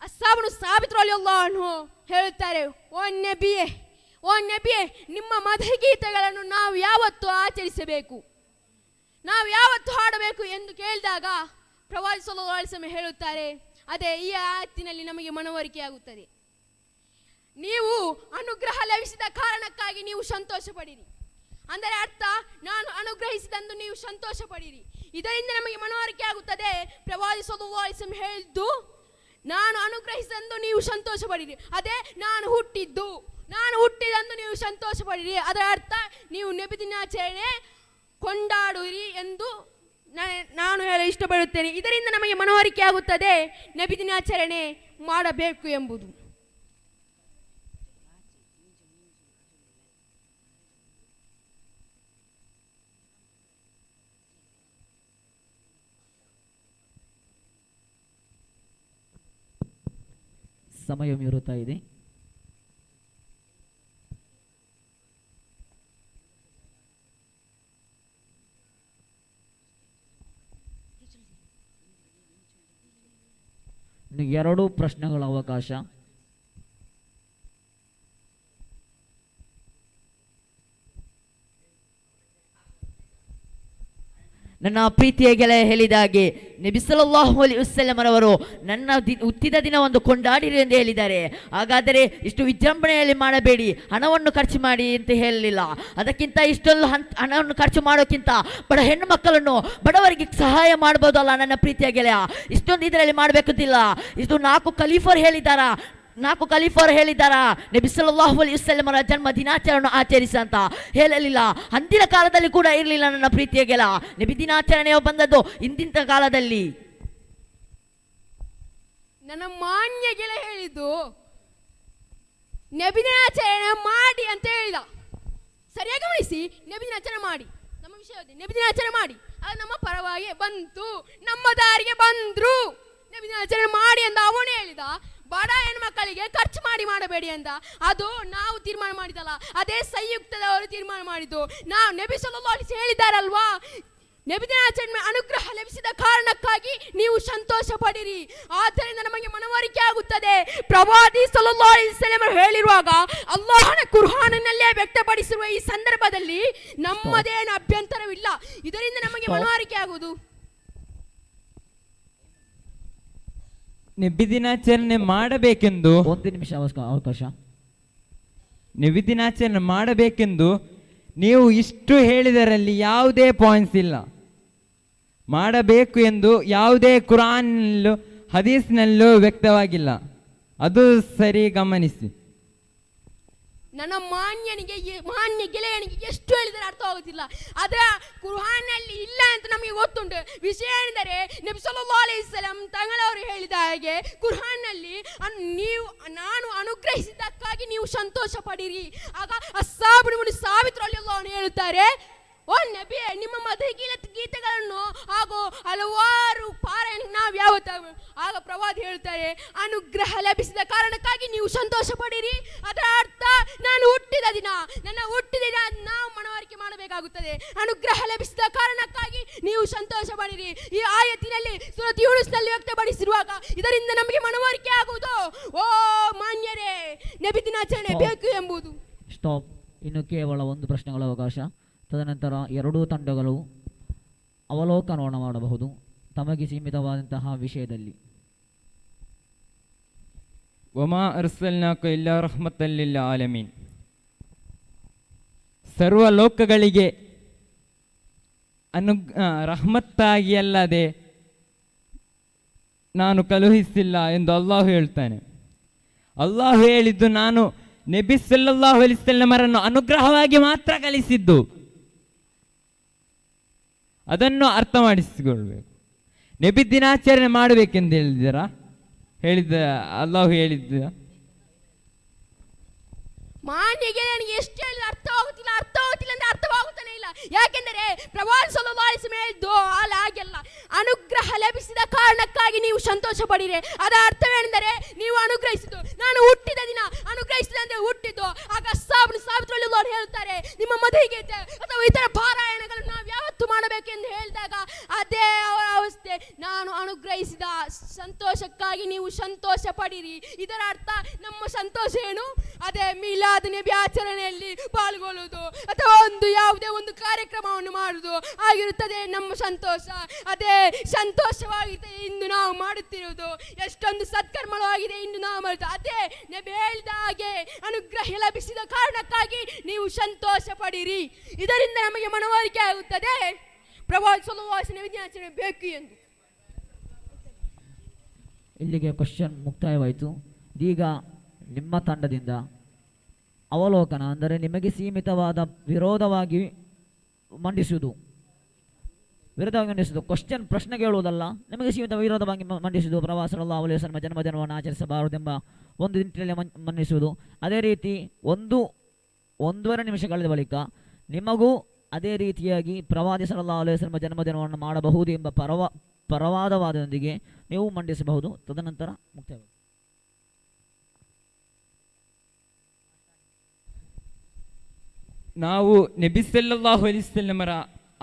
ಅಸ್ಸಾಬನು ಸಾಬಿತ್ ರಲಿಯಲ್ಲಾಹು ಅನ್ಹು ಹೇಳುತ್ತಾರೆ, ಓ ನಬಿಯೇ ನಿಮ್ಮ ಮಧುಗೀತೆಗಳನ್ನು ನಾವು ಯಾವತ್ತು ಆಚರಿಸಬೇಕು, ನಾವು ಯಾವತ್ತು ಹಾಡಬೇಕು ಎಂದು ಕೇಳಿದಾಗ ಪ್ರವಾದಿ ಸಲ್ಲಲ್ಲಾಹು ಅಲೈಹಿ ವಸಲ್ಲಂ ಹೇಳುತ್ತಾರೆ, ಅದೇ ಈ ಆಯತ್ತಿನಲ್ಲಿ ನಮಗೆ ಮನವರಿಕೆಯಾಗುತ್ತದೆ. ನೀವು ಅನುಗ್ರಹ ಲಭಿಸಿದ ಕಾರಣಕ್ಕಾಗಿ ನೀವು ಸಂತೋಷ ಪಡಿರಿ, ಅಂದರೆ ಅರ್ಥ ನಾನು ಅನುಗ್ರಹಿಸಿದಂದು ನೀವು ಸಂತೋಷ ಪಡಿರಿ. ಇದರಿಂದ ನಮಗೆ ಮನವರಿಕೆ ಆಗುತ್ತದೆ ಪ್ರವಾದಿ ಸಲ್ಲಲ್ಲಾಹು ಅಲೈಹಿ ವಸಲ್ಲಂ ಹೇಳಿದ್ದು, ನಾನು ಅನುಗ್ರಹಿಸಿದಂದು ನೀವು ಸಂತೋಷ ಪಡಿರಿ, ಅದೇ ನಾನು ಹುಟ್ಟಿದಂದು ನೀವು ಸಂತೋಷ ಪಡಿರಿ. ಅದರ ಅರ್ಥ ನೀವು ನಬಿ ದಿನಾಚರಣೆ ಕೊಂಡಾಡುವಿರಿ ಎಂದು ನಾನು ಹೇಳಲು ಇಷ್ಟಪಡುತ್ತೇನೆ. ಇದರಿಂದ ನಮಗೆ ಮನವರಿಕೆ ಆಗುತ್ತದೆ ನಬಿ ದಿನಾಚರಣೆ ಮಾಡಬೇಕು ಎಂಬುದು. ಸಮಯ ಮೀರುತ್ತಾ ಇದೆ. ಎರಡು ಪ್ರಶ್ನೆಗಳ ಅವಕಾಶ. ನನ್ನ ಪ್ರೀತಿಯ ಗೆಳೆಯ ಹೇಳಿದ ಹಾಗೆ ನಬಿ ಸಲ್ಲಲ್ಲಾಹು ಅಲೈಹಿ ವಸಲ್ಲಂ ರವರು ನನ್ನ ಹುಟ್ಟಿದ ದಿನವನ್ನು ಕೊಂಡಾಡಿರಿ ಎಂದು ಹೇಳಿದ್ದಾರೆ. ಹಾಗಾದರೆ ಇಷ್ಟು ವಿಜೃಂಭಣೆಯಲ್ಲಿ ಮಾಡಬೇಡಿ, ಹಣವನ್ನು ಖರ್ಚು ಮಾಡಿ ಅಂತ ಹೇಳಲಿಲ್ಲ. ಅದಕ್ಕಿಂತ ಇಷ್ಟೊಂದು ಹಣವನ್ನು ಖರ್ಚು ಮಾಡೋಕ್ಕಿಂತ ಬಡ ಹೆಣ್ಣು ಮಕ್ಕಳನ್ನು ಬಡವರಿಗೆ ಸಹಾಯ ಮಾಡ್ಬೋದಲ್ಲ ನನ್ನ ಪ್ರೀತಿಯ ಗೆಳೆಯ. ಇಷ್ಟೊಂದು ಇದರಲ್ಲಿ ಮಾಡಬೇಕಂತಿಲ್ಲ. ಇದು 4 ಖಲೀಫರು ಹೇಳಿದ್ದಾರಾ ನಬಿ ಸಲ್ಲಲ್ಲಾಹು ಅಲೈಹಿ ವಸಲ್ಲಮರ ಜನ್ಮ ದಿನಾಚರಣೆ ಆಚರಿಸ ಅಂತ ಹೇಳಲಿಲ್ಲ. ಅಂದಿನ ಕಾಲದಲ್ಲಿ ಕೂಡ ಇರಲಿಲ್ಲ ನನ್ನ ಪ್ರೀತಿಯ ಗೆಳೆಯ. ನಬಿ ದಿನಾಚರಣೆಯು ಬಂದದ್ದು ಇಂದಿನ ಕಾಲದಲ್ಲಿ. ನನ್ನ ಮಾನ್ಯ ಗೆಳೆಯ ಹೇಳಿದ್ದು ನಬಿ ದಿನಾಚರಣೆ ಮಾಡಿ ಅಂತ ಹೇಳಿದ. ಸರಿಯಾಗಿ ಗಮನಿಸಿ, ನಬಿ ದಿನಾಚರಣೆ ಮಾಡಿ, ನಮ್ಮ ವಿಷಯ ನಬಿ ದಿನಾಚರಣೆ ಮಾಡಿ, ಅದು ನಮ್ಮ ಪರವಾಗಿ ಬಂತು, ನಮ್ಮ ದಾರಿಗೆ ಬಂದ್ರು. ನಬಿ ದಿನಾಚರಣೆ ಮಾಡಿ ಅಂತ ಅವನೇ ಹೇಳಿದ. ಬಡ ಹೆಣ್ಮಕ್ಕಳಿಗೆ ಖರ್ಚು ಮಾಡಬೇಡಿ ಅಂತ ಅದು ನಾವು ತೀರ್ಮಾನ ಮಾಡಿದಲ್ಲ, ಅದೇ ಸಂಯುಕ್ತದವರು ತೀರ್ಮಾನ ಮಾಡಿದ್ದು. ನಾವು ನಬಿ ಸಲ್ಲಲ್ಲಾಹು ಅಲೈಹಿ ವಸಲ್ಲಂ ಹೇಳಿದ್ದಾರಲ್ವಾ, ನಬಿ ದಿನಾಚರಣೆ ಅನುಗ್ರಹ ಲಭಿಸಿದ ಕಾರಣಕ್ಕಾಗಿ ನೀವು ಸಂತೋಷ ಪಡಿರಿ. ಆದ್ದರಿಂದ ನಮಗೆ ಮನವರಿಕೆ ಆಗುತ್ತದೆ ಪ್ರವಾದಿ ಸಲ್ಲಲ್ಲಾಹು ಅಲೈಹಿ ವಸಲ್ಲಂ ಹೇಳಿರುವಾಗ ಅಲ್ಲಾಹನ ಕುರ್ಆನಿನಲ್ಲೇ ವ್ಯಕ್ತಪಡಿಸಿರುವ ಈ ಸಂದರ್ಭದಲ್ಲಿ ನಮ್ಮದೇನು ಅಭ್ಯಂತರವಿಲ್ಲ. ಇದರಿಂದ ನಮಗೆ ಮನವರಿಕೆ ಆಗುವುದು. ನಬಿ ದಿನಾಚರಣೆ ಮಾಡಬೇಕೆಂದು 1 ನಿಮಿಷ ಅವಕಾಶ. ನಬಿ ದಿನಾಚರಣೆ ಮಾಡಬೇಕೆಂದು ನೀವು ಇಷ್ಟು ಹೇಳಿದರಲ್ಲಿ ಯಾವುದೇ ಪಾಯಿಂಟ್ಸ್ ಇಲ್ಲ. ಮಾಡಬೇಕು ಎಂದು ಯಾವುದೇ ಕುರಾನ್ನಲ್ಲೂ ಹದೀಸ್ನಲ್ಲೂ ವ್ಯಕ್ತವಾಗಿಲ್ಲ. ಅದು ಸರಿ ಗಮನಿಸಿ. ನನ್ನ ಮಾನ್ಯ ಗೆಳೆಯನಿಗೆ ಎಷ್ಟು ಹೇಳಿದರೆ ಅರ್ಥ ಆಗುತ್ತಿಲ್ಲ. ಅದರ ಕುರ್ಆನ್ನಲ್ಲಿ ಇಲ್ಲ ಅಂತ ನಮಗೆ ಗೊತ್ತುಂಟು. ವಿಷಯ ಏನೆಂದರೆ ನಬಿ ಸಲ್ಲಲ್ಲಾಹು ಅಲೈಹಿ ವಸಲ್ಲಂ ತಂಗಳವರು ಹೇಳಿದ ಹಾಗೆ ಕುರ್ಆನ್ನಲ್ಲಿ ನಾನು ಅನುಗ್ರಹಿಸಿದ್ದಕ್ಕಾಗಿ ನೀವು ಸಂತೋಷ ಪಡಿರಿ. ಆಗ ಅಸ್ಹಾಬ್ ಇಬ್ನ್ ಸಾಬಿತ್ ರಲಿಯಲ್ಲಾಹು ಅನ್ಹು ಹೇಳುತ್ತಾರೆ, ಓ ನಬಿ, ನಿಮ್ಮ ಮಧುರ ಗೀತೆಗಳನ್ನು ಹಾಗೂ ಹಲವಾರು ಪಾರಾಯಣ ನಾವು ಯಾವತ್ತಾಗ. ಆಗ ಪ್ರವಾದಿ ಹೇಳ್ತಾರೆ, ಅನುಗ್ರಹ ಲಭಿಸಿದ ಕಾರಣಕ್ಕಾಗಿ ನೀವು ಸಂತೋಷ ಪಡಿರಿ. ಅದರ ಅರ್ಥ ನಾನು ಹುಟ್ಟಿದ ದಿನ, ನನ್ನ ಹುಟ್ಟಿದ ದಿನ ನಾವು ಮನವರಿಕೆ ಮಾಡಬೇಕಾಗುತ್ತದೆ. ಅನುಗ್ರಹ ಲಭಿಸಿದ ಕಾರಣಕ್ಕಾಗಿ ನೀವು ಸಂತೋಷ ಪಡಿರಿ. ಈ ಆಯತಿನಲ್ಲಿ ಸೂರತ್ ಯೂನುಸ್ನಲ್ಲಿ ವ್ಯಕ್ತಪಡಿಸಿರುವಾಗ ಇದರಿಂದ ನಮಗೆ ಮನವರಿಕೆ ಆಗುವುದು, ಓ ಮಾನ್ಯರೇ, ನಬಿ ದಿನಾಚರಣೆ ಬೇಕು ಎಂಬುದು. ಸ್ಟಾಪ್. ಇನ್ನು ಕೇವಲ ಒಂದು ಪ್ರಶ್ನೆಗಳ ಅವಕಾಶ. ತದನಂತರ ಎರಡೂ ತಂಡಗಳು ಅವಲೋಕನ ಮಾಡಬಹುದು ತಮಗೆ ಸೀಮಿತವಾದಂತಹ ವಿಷಯದಲ್ಲಿ. ವಮಾ ಅರ್ಸಲ್ನಾಕ ಇಲ್ಲಾ ರಹ್ಮತಲ್ ಲಿಲ್ ಆಲಮೀನ್. ಸರ್ವ ಲೋಕಗಳಿಗೆ ರಹಮತ್ತಾಗಿ ಅಲ್ಲದೆ ನಾನು ಕಳುಹಿಸಿಲ್ಲ ಎಂದು ಅಲ್ಲಾಹು ಹೇಳ್ತಾನೆ. ಅಲ್ಲಾಹು ಹೇಳಿದ್ದು ನಾನು ನಬಿ ಸಲ್ಲಲ್ಲಾಹು ಅಲೈಹಿ ವಸಲ್ಲಮರನ್ನು ಅನುಗ್ರಹವಾಗಿ ಮಾತ್ರ ಕಳಿಸಿದ್ದು. ಅದನ್ನು ಅರ್ಥ ಮಾಡಿಸಿಕೊಳ್ಬೇಕು. ನಬಿ ದಿನಾಚರಣೆ ಮಾಡಬೇಕೆಂದು ಹೇಳಿದ ಅಲ್ಲಾಹು ಹೇಳಿದ್ದ. ಮಾನ್ಯ ಗೆಳೆಯನಿಗೆ ಎಷ್ಟು ಹೇಳಿದ ಅರ್ಥ ಆಗುತ್ತಿಲ್ಲ ಅಂದ್ರೆ ಅರ್ಥವಾಗುತ್ತಾನೆ ಇಲ್ಲ. ಯಾಕೆಂದರೆ ಪ್ರವಾದಿ ಸಲ್ಲಲ್ಲಾಹು ಅಲೈಹಿ ವಸಲ್ಲಂ ಹೇಳಿದ್ದು ಹಾಗೆಲ್ಲ, ಅನುಗ್ರಹ ಲಭಿಸಿದ ಕಾರಣಕ್ಕಾಗಿ ನೀವು ಸಂತೋಷ ಪಡಿರಿ. ಅದರ ಅರ್ಥವೇನೆಂದರೆ ನೀವು ಅನುಗ್ರಹಿಸಿದ್ದು, ನಾನು ಹುಟ್ಟಿದ ದಿನ ಅನುಗ್ರಹಿಸಿದ ಅಂದ್ರೆ ಹುಟ್ಟಿದ್ದು. ಆಗ ಅಸ್ಹಾಬ್ ಸಾಬಿತ್ ರಲಿಯಲ್ಲಾಹು ಅನ್ಹು ಹೇಳ್ತಾರೆ, ನಿಮ್ಮ ಮದುವೆಗೀತೆ ಅಥವಾ ಇತರ ಪಾರಾಯಣಗಳನ್ನು ನಾವು ಯಾವತ್ತು ಮಾಡಬೇಕೆಂದು ಹೇಳಿದಾಗ ಅದೇ ಅವರ ಅವಸ್ಥೆ. ನಾನು ಅನುಗ್ರಹಿಸಿದ ಸಂತೋಷಕ್ಕಾಗಿ ನೀವು ಸಂತೋಷ ಪಡಿರಿ. ಇದರ ಅರ್ಥ ನಮ್ಮ ಸಂತೋಷ ಏನು? ಅದೇ ಮಿಲಾದ್ ನಬಿ ಆಚರಣೆಯಲ್ಲಿ ಪಾಲ್ಗೊಳ್ಳುವುದು ಅಥವಾ ಯಾವುದೇ ಒಂದು ಕಾರ್ಯಕ್ರಮವನ್ನು ಮಾಡುವುದು ಆಗಿರುತ್ತದೆ ನಮ್ಮ ಸಂತೋಷ. ಅದೇ ಸಂತೋಷವಾಗಿದೆ ಇಂದು ನಾವು ಮಾಡುತ್ತಿರುವುದು. ಎಷ್ಟೊಂದು ಸತ್ಕರ್ಮವಾಗಿದೆ ಇಂದು ನಾವು ಮಾಡುವುದು. ಅದೇ ನಬಿ ಹೇಳಿದ ಹಾಗೆ ಅನುಗ್ರಹ ಲಭಿಸಿದ ಕಾರಣಕ್ಕಾಗಿ ನೀವು ಸಂತೋಷ ಪಡಿರಿ. ಇದರಿಂದ ನಮಗೆ ಮನವರಿಕೆ ಆಗುತ್ತದೆ ಪ್ರವಾದಿ ಸಲ್ಲಲ್ಲಾಹು ಅಲೈಹಿ ವಸಲ್ಲಂ ದಿನಾಚರಣೆ ಬೇಕು ಎಂದು. ಇಲ್ಲಿಗೆ ಕ್ವಶನ್ ಮುಕ್ತಾಯವಾಯಿತು. ಈಗ ನಿಮ್ಮ ತಂಡದಿಂದ ಅವಲೋಕನ, ಅಂದರೆ ನಿಮಗೆ ಸೀಮಿತವಾದ ವಿರೋಧವಾಗಿ ಮಂಡಿಸುವುದು. ಕ್ವಶನ್ ಪ್ರಶ್ನೆ ಕೇಳುವುದಲ್ಲ, ನಿಮಗೆ ಸೀಮಿತ ವಿರೋಧವಾಗಿ ಮಂಡಿಸುವುದು. ಪ್ರವಾದಿ ಸಲ್ಲಲ್ಲಾಹು ಅಲೈಹಿ ವಸಲ್ಲಂ ಜನ್ಮದಿನವನ್ನು ಆಚರಿಸಬಾರದೆಂಬ ಒಂದು ನಿಟ್ಟಿನಲ್ಲಿ ಮಂಡಿಸುವುದು. ಅದೇ ರೀತಿ ಒಂದೂವರೆ ನಿಮಿಷ ಕಳೆದ ಬಳಿಕ ನಿಮಗೂ ಅದೇ ರೀತಿಯಾಗಿ ಪ್ರವಾದಿ ಸಲ್ಲಲ್ಲಾಹು ಅಲೈಹಿ ವಸಲ್ಲಂ ಜನ್ಮದಿನವನ್ನು ಮಾಡಬಹುದು ಎಂಬ ಪರವಾದವಾದದೊಂದಿಗೆ ನೀವು ಮಂಡಿಸಬಹುದು. ತದನಂತರ ಮುಕ್ತಾಯ. ನಾವು ನಬಿ ಸಲ್ಲಲ್ಲಾಹು ಅಲೈಹಿ ವಸಲ್ಲಮರ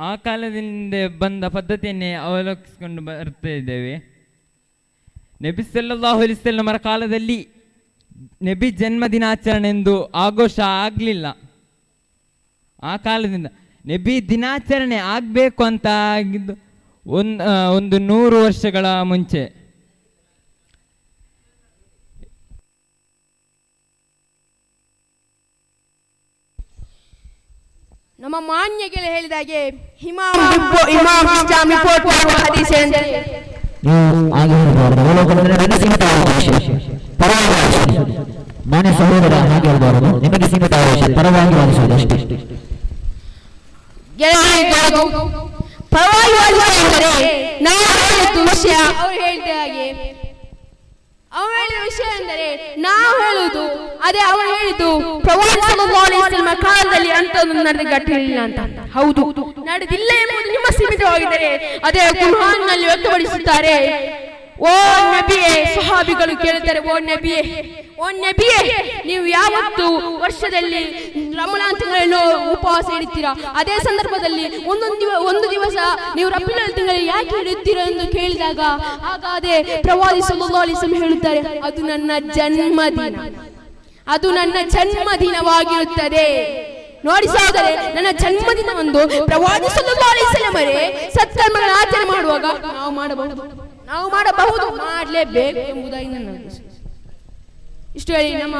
ಆ ಕಾಲದಿಂದ ಬಂದ ಪದ್ಧತಿಯನ್ನೇ ಅವಲೋಕಿಸಿಕೊಂಡು ಬರ್ತಾ ಇದ್ದೇವೆ. ನಬಿ ಸಲ್ಲಲ್ಲಾಹು ಅಲೈಹಿ ವಸಲ್ಲಮರ ಕಾಲದಲ್ಲಿ ನಬಿ ಜನ್ಮದಿನಾಚರಣೆ ಎಂದು ಆಘೋಷ ಆಗಲಿಲ್ಲ. ಆ ಕಾಲದಿಂದ ನಬಿ ದಿನಾಚರಣೆ ಆಗಬೇಕು ಅಂತ ಆಗಿದ್ದು ಒಂದು 100 ವರ್ಷಗಳ ಮುಂಚೆ. ನಮ್ಮ ಮಾನ್ಯ ಗೆಳೆಯ ಹೇಳಿದಾಗೆ ಇಮಾಮ್ ಇಸ್ಲಾಂ ರಿಪೋರ್ಟ್ ಮಾಡುವ ಹದೀಸ್ ಎಂದರೆ ಮಾನ್ಯ ಸಹೋದರ ಹಾಗೆ ಹೇಳಬಾರದು, ನಿಮಗೆ ಸೀಮಿತ ಪರವಾಗಿ ವಾದಿಸುವುದು ಅಷ್ಟೇ. ಪರವಾಗಿ ವಾದಿಸುವುದೆಂದರೆ ನಾವು ಹೇಳಿದ ವಿಷಯ ಅವರು ಹೇಳಿದ ಹಾಗೆ, ಅವನು ಹೇಳಿದ ವಿಷಯ ಎಂದರೆ ನಾವು ಹೇಳುವುದು ಅದೇ ಅವನು ಹೇಳಿದ್ದು. ಪ್ರವಾದಿ ಸಲ್ಲಲ್ಲಾಹು ಅಲೈಹಿ ವಸಲ್ಲಂ ಕಾಲದಲ್ಲಿ ಅಂತದ್ದು ನಡೆದಿಲ್ಲ ಅಂತ. ಹೌದು, ನಡೆದಿಲ್ಲ ಎಂಬುದು ನಿಮ್ಮ ಸೀಮಿತವಾಗಿದ್ದರೆ ಅದೇ ಕುರ್ಆನ್ನಲ್ಲಿ ವ್ಯಕ್ತಪಡಿಸುತ್ತಾರೆ. ಓ ನಬಿಯೇ, ಸಹಾಬಿಗಳು ಕೇಳುತ್ತಾರೆ, ಓ ನಬಿಯೇ, ನೀವು ಯಾವತ್ತು ವರ್ಷದಲ್ಲಿ ರಮಲಾನ್ ತಿಂಗಳಲ್ಲಿ ಉಪವಾಸ ಇಡುತ್ತೀರಾ? ಅದೇ ಸಂದರ್ಭದಲ್ಲಿ ಒಂದು ದಿವಸ ನೀವು ರಬಿಯುಲ್ ತಿಂಗಳಲ್ಲಿ ಯಾಕೆ ಇಡುತ್ತೀರಾ ಎಂದು ಕೇಳಿದಾಗ ಆಗ ಅದೇ ಪ್ರವಾದಿ ಸಲ್ಲಲ್ಲಾಹು ಅಲೈಹಿ ವಸಲ್ಲಂ ಹೇಳುತ್ತಾರೆ, ಅದು ನನ್ನ ಜನ್ಮದಿನವಾಗಿರುತ್ತದೆ. ನೋಡಿ ಸಹೋದರೇ, ನನ್ನ ಜನ್ಮದಿನವಂದು ಪ್ರವಾದಿ ಸಲ್ಲಲ್ಲಾಹು ಅಲೈಹಿ ವಸಲ್ಲಮರೇ ಸತ್ಕರ್ಮಗಳ ಆಚರಣೆ ಮಾಡುವಾಗ ನಾವು ಮಾಡಬಹುದು, ಮಾಡಲೇಬೇಕು ಎಂಬುದಾಗಿ ನನ್ನ ಉದ್ದೇಶ. ಇಷ್ಟು ಹೇಳಿ ನಮ್ಮ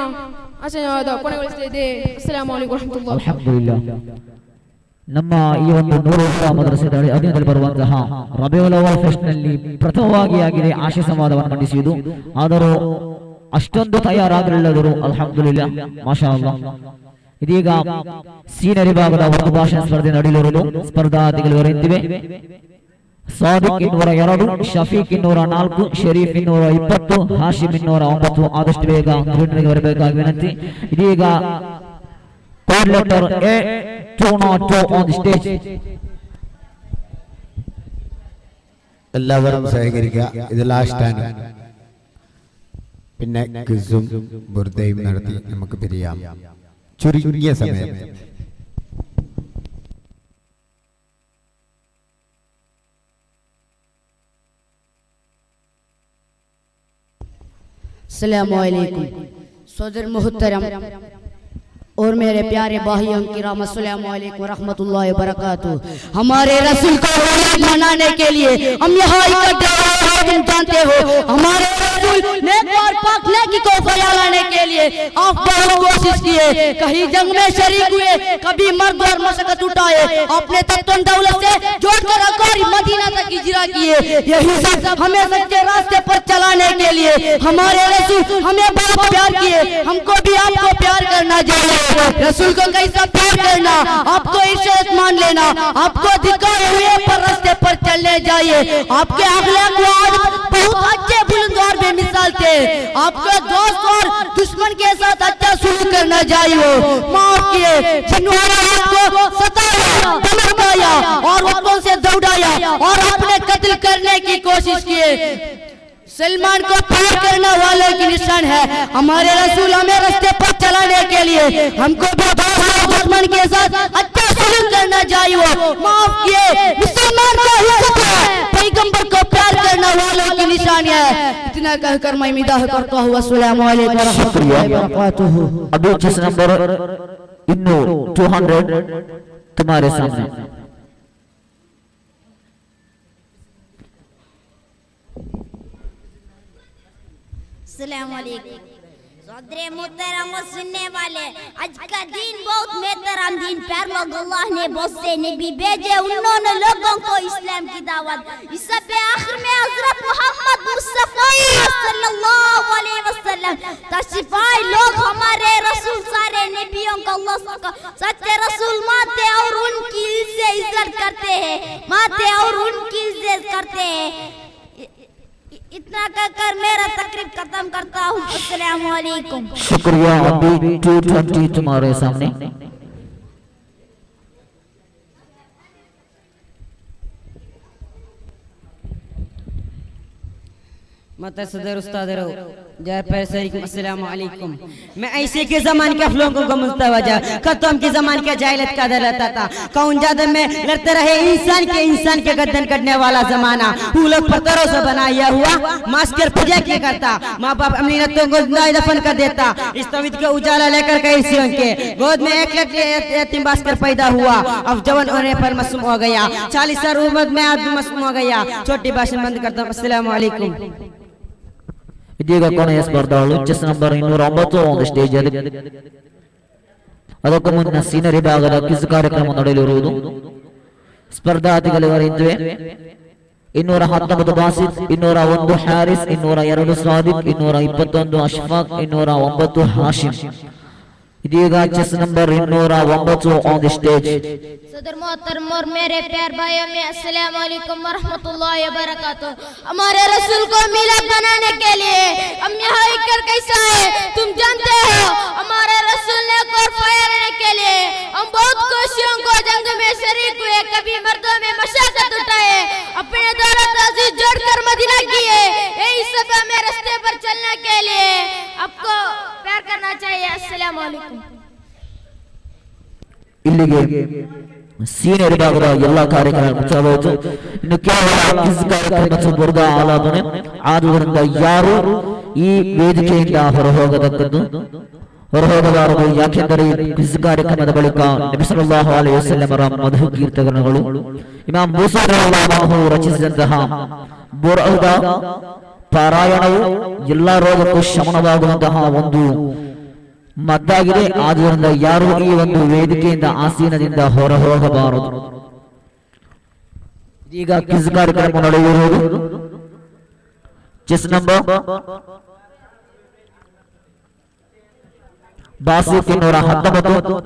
ಆಚರಣೆವಾದ ಕೊನೆಗೊಳಿಸ್ತಾ ಇದೆ. ಅಸ್ಸಲಾಮು ಅಲೈಕುಂ ವರಹಮತುಲ್ಲಾಹಿ. ಅಲ್ಹಮ್ದುಲಿಲ್ಲಾಹ್. ನಮ್ಮ ಈ ಒಂದು ನೂರು ಮದ್ರಸೆಯ ಅಧೀನದಲ್ಲಿ ಬರುವಂತಹ ರಬಿಯುಲ್ ಅವ್ವಲ್ ಫೆಸ್ಟ್ ನಲ್ಲಿ ಪ್ರಥಮವಾಗಿ ಆಗಿದೆ ಆಶಯ ಸಂವಾದವನ್ನು ಮಂಡಿಸುವುದು. ಆದರೂ ಅಷ್ಟೊಂದು ತಯಾರಾಗಲಿಲ್ಲದರು. ಅಲ್ಹಮ್ದುಲಿಲ್ಲಾಹ್, ಮಾಷಾ ಅಲ್ಲಾಹ್. ಇದೀಗ ಸೀನಿಯರ್ ವಿಭಾಗದ ಒಂದು ಭಾಷಣ ಸ್ಪರ್ಧೆ ನಡೆಯಲಿರುವುದು. ಸ್ಪರ್ಧಾರ್ಥಿಗಳು ಹೊರಟಿವೆ. ಸಾದಿಕ್ 202, ಶಫೀಕ್ 204, ಶರೀಫ್ 220, ಹಾಶಿಮ್ 209. ಆದಷ್ಟು ಬೇಗ ಗ್ರೀನ್ಗೆ ಬರಬೇಕಾಗಿ ವಿನಂತಿ. ಇದೀಗ code letter A 202 on the stage. എല്ലാവരും സഹകരിക്കുക. ഇത് ലാസ്റ്റ് ആണ്. പിന്നെ ക്വിസും ബുർദയും നടത്തി നമുക്ക് പിരിയാം ചുരുങ്ങിയ സമയം. अस्सलामुअलैकुम सदर मोहतरम और मेरे प्यारे भाइयों किराम अस्सलामु अलैकुम रहमतुल्लाहि व बरकातुहू। हमारे रसूल को मनाने के लिए हम यहाँ इकट्ठे हुए हैं। तुम जानते हो हमारे रसूल नेक और पाक नेकी को फैलाने के लिए आप बहुत कोशिश किए, कहीं जंग में शरीक हुए, कभी मर्द और मशक्कत उठाए, अपने तत्व दौलत से जोड़कर अकारी मदीना तक हिजरा किए। यही सब हमें सच्चे रास्ते पर चलाने के लिए हमारे रसूल हमें बहुत प्यार किए। हमको भी आपको प्यार करना चाहिए। रसूल को कैसा प्यार करना, आपको इज्जत मान लेना, आपको दिखाए हुए पर रास्ते पर चलने चाहिए। आपके अखलाक बहुत अच्छे बुलंदवार में मिसाल थे। आपको दोस्त और दुश्मन के साथ अच्छा सलूक करना चाहिए। माफ किए जिन्होंने आपको सताया, धमकाया और वक्तों से दौड़ाया और अपने कत्ल करने की कोशिश किए। सलमान को प्यार करने वाले की निशान है। हमारे रसूल हमें रास्ते पर चलाने के लिए हमको भी दुश्मन के साथ अच्छा सलूक करना चाहिए। माफ किए मुसलमान का हिस्सा है, पैगंबर को प्यार करने वालों की निशान है। इतना कहकर मैं विदा करता हूँ। अस्सलामु अलैकुम व रहमतुल्लाहि व बरकातुहू। अभी जिस नंबर 200 तुम्हारे सामने। सदरे मोहतरम सुनने वाले, आज का दिन बहुत मेहतरम दिन। प्यार लोग अल्लाह ने बहुत से नबी भेजे, उन्होंने लोगों को इस्लाम की दावत। इस सब आखिर में हजरत मोहम्मद मुस्तफा सल्लल्लाहु अलैहि वसल्लम तशरीफ आए। लोग हमारे रसूल सारे नबियों को अल्लाह का सच्चे रसूल मानते और उनकी इज्जत करते हैं, मानते और उनकी इज्जत करते हैं। इतना कहकर मेरा तकरीब खत्म करता हूँ। अस्सलामु अलैकुम। शुक्रिया। अभी 220 तुम्हारे सामने। मत सदर उस्तादरो जय अस्सलामु अलैकुम। मैं ऐसे के जमाने के अफलों को मुस्तवजा खत्म के जमाने के जाहिलियत का दर रहता था। कौन ज्यादा में लड़ते रहे इंसान के गर्दन कटने वाला जमाना। वो लोग पत्थरों से बनाया हुआ मास्कर पूजा किया करता, माँ बाप अमीनतों को दफन कर देता। इस तवीद के उजाला लेकर कैसियों के गोद में एक यतीम भास्कर पैदा हुआ। अब जवान होने पर मासूम हो गया, 40 साल उम्र में अब मासूम हो गया। छोटी भाषण बंद करता हूँ। अस्सलामु अलैकुम। ಇದೀಗ ಕೊನೆಯ ಸ್ಪರ್ಧಾಳು ಚೆಸ್ ನಂಬರ್ 209 ಒಂದು ಸ್ಟೇಜ್ ಅಲ್ಲಿ. ಅದಕ್ಕೂ ಮುನ್ನ ಸೀನಿಯರ್ ವಿಭಾಗದ ಕ್ವಿಜ್ ಕಾರ್ಯಕ್ರಮ ನಡೆಯಲಿರುವುದು. ಸ್ಪರ್ಧಾರ್ಥಿಗಳಿವರೆಂದರೆ 219 ಬಾಸಿತ್, 201 ಹಾರಿಸ್, 202 ಸಾದಿಕ್, 221 ಅಶ್ಫಾಕ್, 209 ಹಾಶಿಮ್. ಇದೀಗ chess number 209 on the stage. सदर मोहतरम और मेरे प्यार भाइयों में अस्सलाम वालेकुम व रहमतुल्लाहि व बरकातुहू। हमारे रसूल को मिलाद बनाने के लिए हम यहाँ इकट्ठे कैसा है तुम जानते हो। हमारे रसूल ने और फैलाने के लिए हम बहुत खुशियों को जंग में शरीक हुए, कभी मर्दों में मशक्कत उठाए, अपने दौलत अजीज जोड़कर मदीना किए। यही सब हमें रास्ते पर चलने के लिए आपको प्यार करना चाहिए। अस्सलाम वालेकुम। ಇಲ್ಲಿಗೆ ಸೀನಿಯರ್ ವಿಭಾಗದ ಎಲ್ಲಾ ಕಾರ್ಯಕ್ರಮ ಮುಚ್ಚಬಹುದು. ಇನ್ನು ಕೇವಲ ಕ್ವಿಜ್ ಕಾರ್ಯಕ್ರಮ ಮತ್ತು ಬುರ್ದ ಆಲಾಪನೆ. ಆದುದರಿಂದ ಯಾರು ಈ ವೇದಿಕೆಯಿಂದ ಹೊರಹೋಗಬಾರದು. ಯಾಕೆಂದರೆ ಕ್ವಿಜ್ ಕಾರ್ಯಕ್ರಮದ ಬಳಿಕ ನಬಿ ಸಲ್ಲಲ್ಲಾಹು ಅಲೈಹಿ ವಸಲ್ಲಮರ ಮಧು ಕೀರ್ತನೆಗಳು, ಇಮಾಮ್ ಬೂಸರಿ ರಹಿಮಹುಲ್ಲಾಹು ರಚಿಸಿದಂತಹ ಬುರ್ದ ಪಾರಾಯಣವು ಎಲ್ಲಾ ರೋಗಕ್ಕೂ ಶಮನವಾಗುವಂತಹ ಒಂದು ಮದ್ದಾಗಿದೆ. ಆದುದರಿಂದ ಯಾರು ಈ ಒಂದು ವೇದಿಕೆಯಿಂದ ಆಸೀನದಿಂದ ಹೊರ ಹೋಗಬಾರದು. ಈಗ ಕ್ವಿಜ್ ಕಾರ್ಯಕ್ರಮ ನಡೆಯುವುದು. Chest number Basith 219,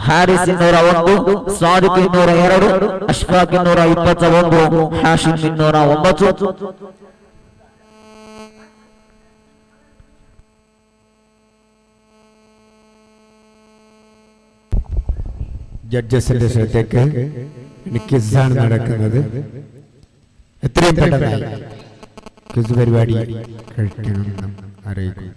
Haris 201, Sadiq 202, Ashfaq 221, Hashim 209. ജഡ്ജസിന്റെ ശ്രദ്ധയ്ക്ക് ഇനി ക്വിസാണ് നടക്കുന്നത്. എത്രയും പെട്ടെന്ന് ക്വിസ് പരിപാടി കഴിക്കണമെന്ന് അറിയിക്കും.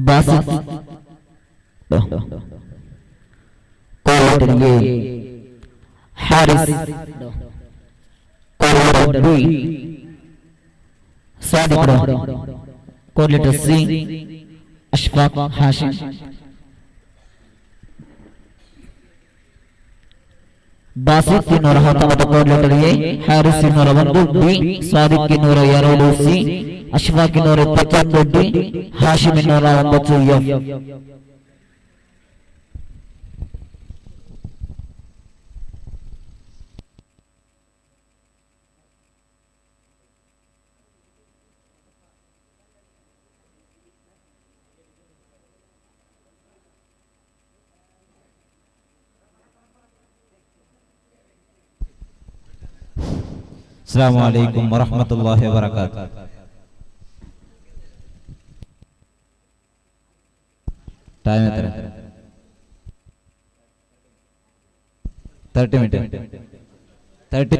ಬಾಸಿತ್ ಕೋರ್ಟರ್ಗೆ Haris quarter B Sadiq quarter C Ashfaq Hashim. Basith 219 quarter A, Haris 201 B, Sadiq 202 C, Ashfaq 221 D, Hashim 209 F. अस्सलामु अलैकुम वरहमतुल्लाहि वबरकातुहू. टाइम है 30 मिनट 30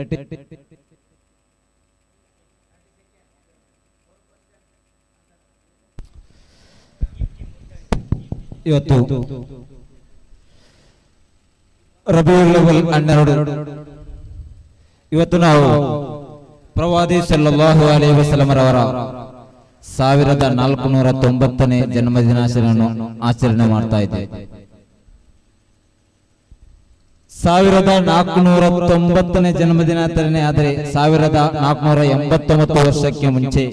ಇವತ್ತು ರಬಿಯುಲ್ ಅವ್ವಲ್ 12. ಇವತ್ತು ನಾವು ಪ್ರವಾದಿ ಸಲ್ಲಲ್ಲಾಹು ಅಲೈಹಿ ವಸಲ್ಲಂ ರವರ 1490ನೇ ಜನ್ಮದಿನಾಚರಣೆಯನ್ನು ಆಚರಣೆ ಮಾಡ್ತಾ ಇದ್ದೇವೆ. 1490ನೇ ಜನ್ಮದಿನಾಚರಣೆ ಆದರೆ 1489 ವರ್ಷಕ್ಕೆ ಮುಂಚೆ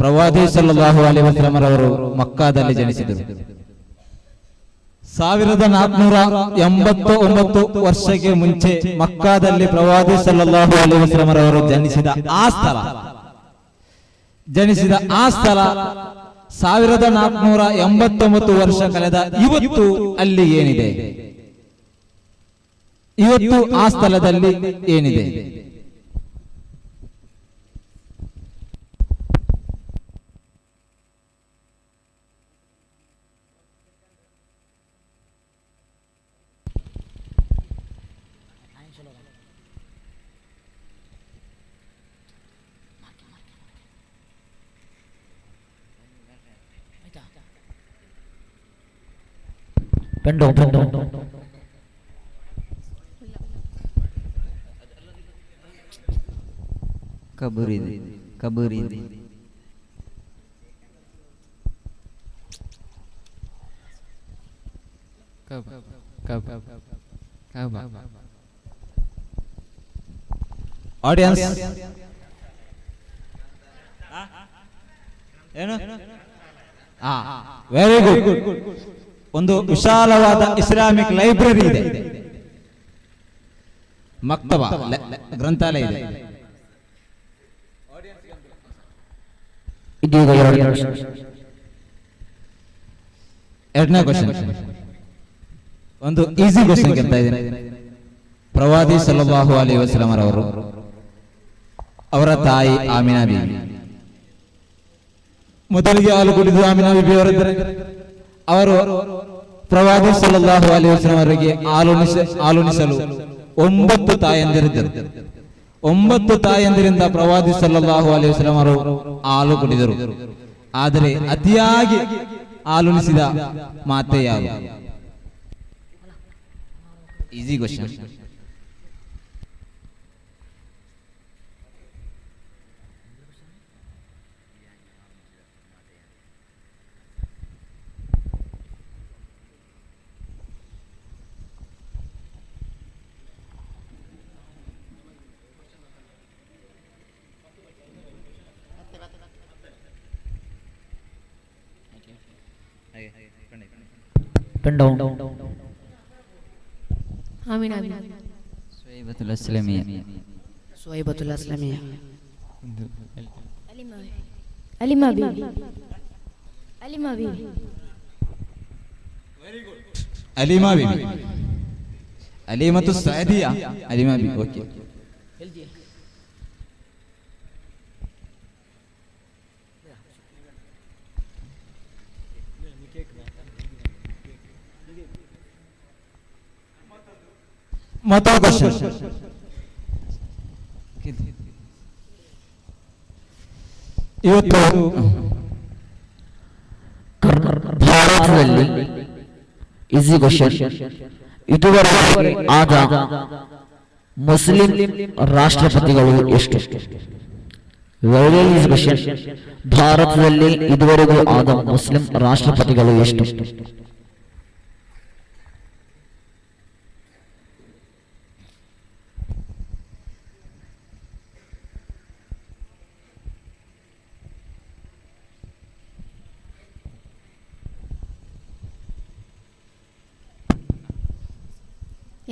ಪ್ರವಾದಿ ಸಲ್ಲಲ್ಲಾಹು ಅಲೈಹಿ ವಸಲ್ಲಂ ರವರು ಮಕ್ಕಾದಲ್ಲಿ ಜನಿಸಿದರು. 1489 ವರ್ಷಕ್ಕೆ ಮುಂಚೆ ಮಕ್ಕಾದಲ್ಲಿ ಪ್ರವಾದಿ ಸಲ್ಲಲ್ಲಾಹು ಅಲೈಹಿ ವಸಲ್ಲಂ ರವರು ಜನಿಸಿದ ಆ ಸ್ಥಳ 1489 ವರ್ಷ ಕಳೆದ ಇವತ್ತು ಅಲ್ಲಿ ಏನಿದೆ, ಇವತ್ತು ಆ ಸ್ಥಳದಲ್ಲಿ ಏನಿದೆ? Pendong. Kaburi. Audience. Very good. ಒಂದು ವಿಶಾಲವಾದ ಇಸ್ಲಾಮಿಕ್ ಲೈಬ್ರರಿ ಇದೆ. ಮಕ್ತಬ ಗ್ರಂಥಾಲಯ ಇದೆ. ಇದೀಗ ಎರಡನೇ ಕ್ವಶನ್ ಒಂದು ಈಸಿ ಕ್ವಶನ್ ಕೇಳ್ತಾ ಇದ್ದೀನಿ. ಪ್ರವಾದಿ ಸಲ್ಲಲ್ಲಾಹು ಅಲೈಹಿ ವಸಲ್ಲಂ ಅವರು ಅವರ ತಾಯಿ ಆಮಿನಾ ಬೀಬಿ ಮೊದಲಿಗೆ ಹಾಲು ಕುಡಿದು ಆಮಿನಾ ಬೀಬಿ ಅವರು ಪ್ರವಾದಿ ಸಲ್ಲಲ್ಲಾಹು ಅಲೈಹಿ ವಸಲ್ಲಂ ಅವರಿಗೆ ಹಾಲುಣಿಸಲು 9 ತಾಯಂದಿರಿದ್ದರು. 9 ತಾಯಂದಿರಿಂದ ಪ್ರವಾದಿ ಸಲ್ಲಲ್ಲಾಹು ಅಲೈಹಿ ವಸಲ್ಲಂ ಅವರು ಹಾಲು ಕುಡಿದರು. ಆದರೆ ಅತಿಯಾಗಿ ಹಾಲುಣಿಸಿದ ಮಾತೆ ಯಾರು? Easy question. Suwaibatul Aslamiya. Suwaibatul Aslamiya. Halima Bibi. Halima Bibi. Halima Bibi. Halimatu Sadiya. Halima Bibi. Okay. ಮತ್ತೊಂದು ಕ್ವಶನ್. ಇವತ್ತು ಭಾರತದಲ್ಲಿ ಈಸಿ ಕ್ವಶನ್ ಇದುವರೆಗೆ ಆದ ಮುಸ್ಲಿಂ ರಾಷ್ಟ್ರಪತಿಗಳು ಎಷ್ಟು? Very easy question. ಭಾರತದಲ್ಲಿ ಇದುವರೆಗೂ ಆದ ಮುಸ್ಲಿಂ ರಾಷ್ಟ್ರಪತಿಗಳು ಎಷ್ಟು?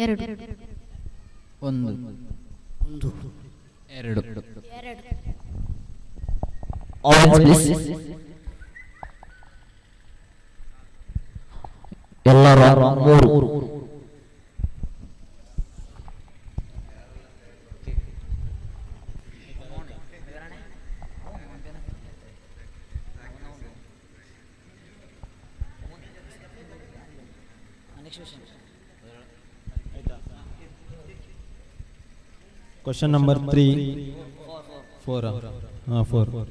ಎರಡು. ಒಂದು. ಎರಡು. ಎಲ್ಲರ ಮೂರು. Question number 4.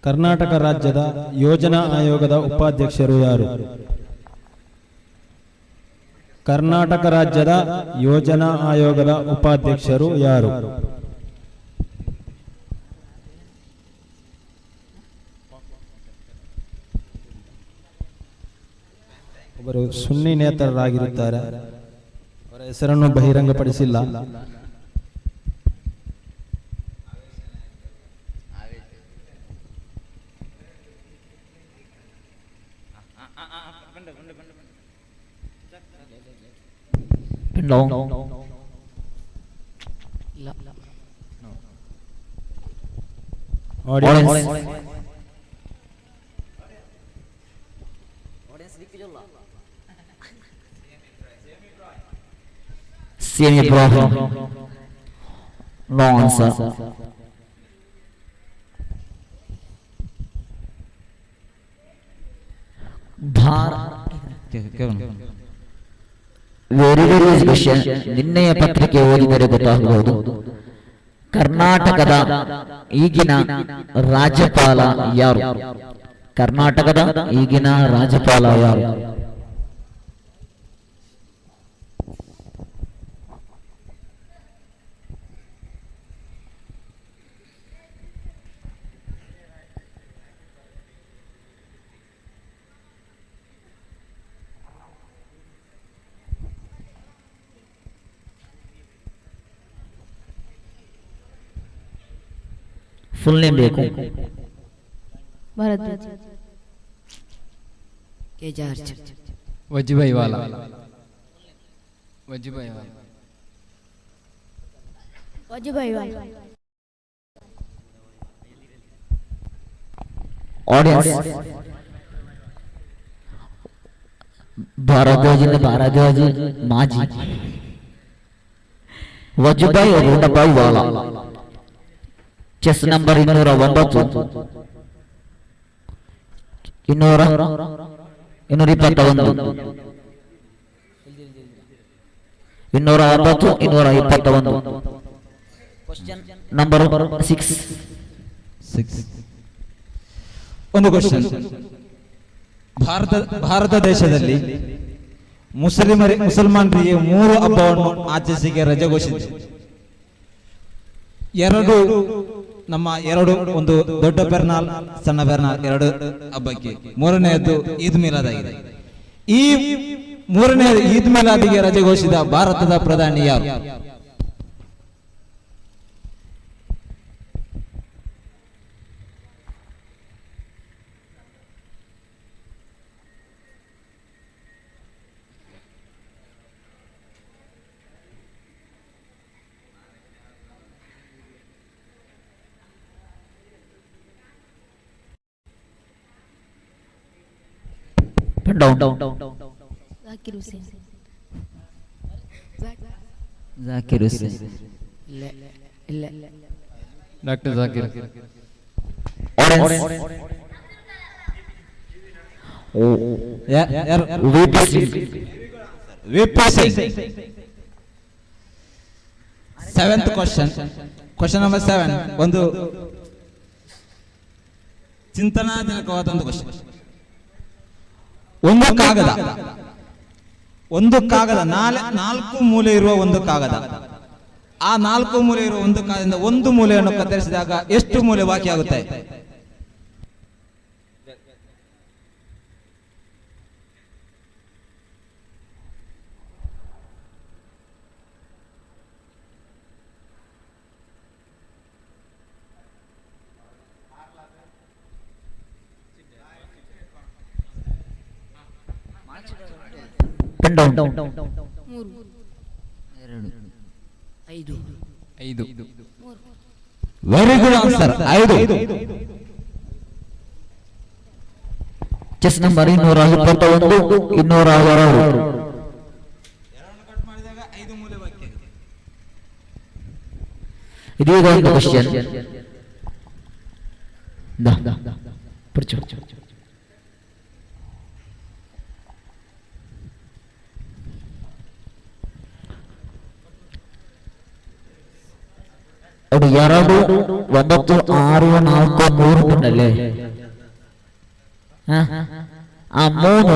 ಕರ್ನಾಟಕ ರಾಜ್ಯದ ಯೋಜನಾ ಆಯೋಗದ ಉಪಾಧ್ಯಕ್ಷರು ಯಾರು? ಕರ್ನಾಟಕ ರಾಜ್ಯದ ಯೋಜನಾ ಆಯೋಗದ ಉಪಾಧ್ಯಕ್ಷರು ಯಾರು? ಒಬ್ಬರು ಸುನ್ನಿ ನೇತರರಾಗಿರುತ್ತಾರೆ. ಅವರ ಹೆಸರನ್ನು ಬಹಿರಂಗಪಡಿಸಿಲ್ಲ. Semi Ibrahim. No answer. Very question. ನಿನ್ನೆಯ ಪತ್ರಿಕೆ ಓದಿದರೆ ಗೊತ್ತಾಗಬಹುದು. ಕರ್ನಾಟಕದ ಈಗಿನ ರಾಜ್ಯಪಾಲ ಯಾರು? ಕರ್ನಾಟಕದ ಈಗಿನ ರಾಜ್ಯಪಾಲ ಯಾರು? ಫುಲ್ ನೇಮ್ ಬೇಕು. ಕೆ ಜಾರ್ಜ್. ವಜುಭಾಯಿ ವಾಲಾ. ವಜುಭಾಯಿ ವಾಲಾ. ವಜುಭಾಯಿ ವಾಲಾ ಆಡಿಯನ್ಸ್ ಭಾರದ್ವಾಜ್ ಮಾಜಿ Vajubhai Rudhabhai Wala chest number 209 221 number 6 ಒಂದು ಕ್ವಶನ್. ಭಾರತ ದೇಶದಲ್ಲಿ ಮುಸಲ್ಮಾನರಿಗೆ 3 ಹಬ್ಬವನ್ನು ಆಚರಿಸಿಗೆ ರಜೆ ಘೋಷಿಸಿದೆ. ಎರಡು ಒಂದು ದೊಡ್ಡ ಪೆರ್ನಾಲ್, ಸಣ್ಣ ಪೆರ್ನಾಲ್, 2 ಹಬ್ಬಕ್ಕೆ. ಮೂರನೆಯದ್ದು ಈದ್ ಮಿಲಾದ್ ಆಗಿದೆ. ಈ ಮೂರನೇ ಈದ್ ಮಿಲಾದಿಗೆ ರಜೆ ಘೋಷಿಸಿದ ಭಾರತದ ಪ್ರಧಾನಿ ಯಾರು? Zakir Hussain. Doctor Zakir. Seventh question. Question number 7 ಒಂದು ಚಿಂತನಾಜನಕವಾದ ಒಂದು ಕ್ವಶನ್. ಒಂದು ಕಾಗದ 4 ಮೂಲೆ ಇರುವ ಒಂದು ಕಾಗದ. ಆ 4 ಮೂಲೆ ಇರುವ ಒಂದು ಕಾಗದದಿಂದ ಒಂದು ಮೂಲೆಯನ್ನು ಕತ್ತರಿಸಿದಾಗ ಎಷ್ಟು ಮೂಲೆ ಬಾಕಿ ಆಗುತ್ತೆ? ಐದು. Very good answer. 5. Chess number 221 202. ಇದೀಗ ಒಂದು ಕ್ವಶನ್. ಅದು 2 9 6 4 3 ಪುಟಲ್ಲೇ ಆ 3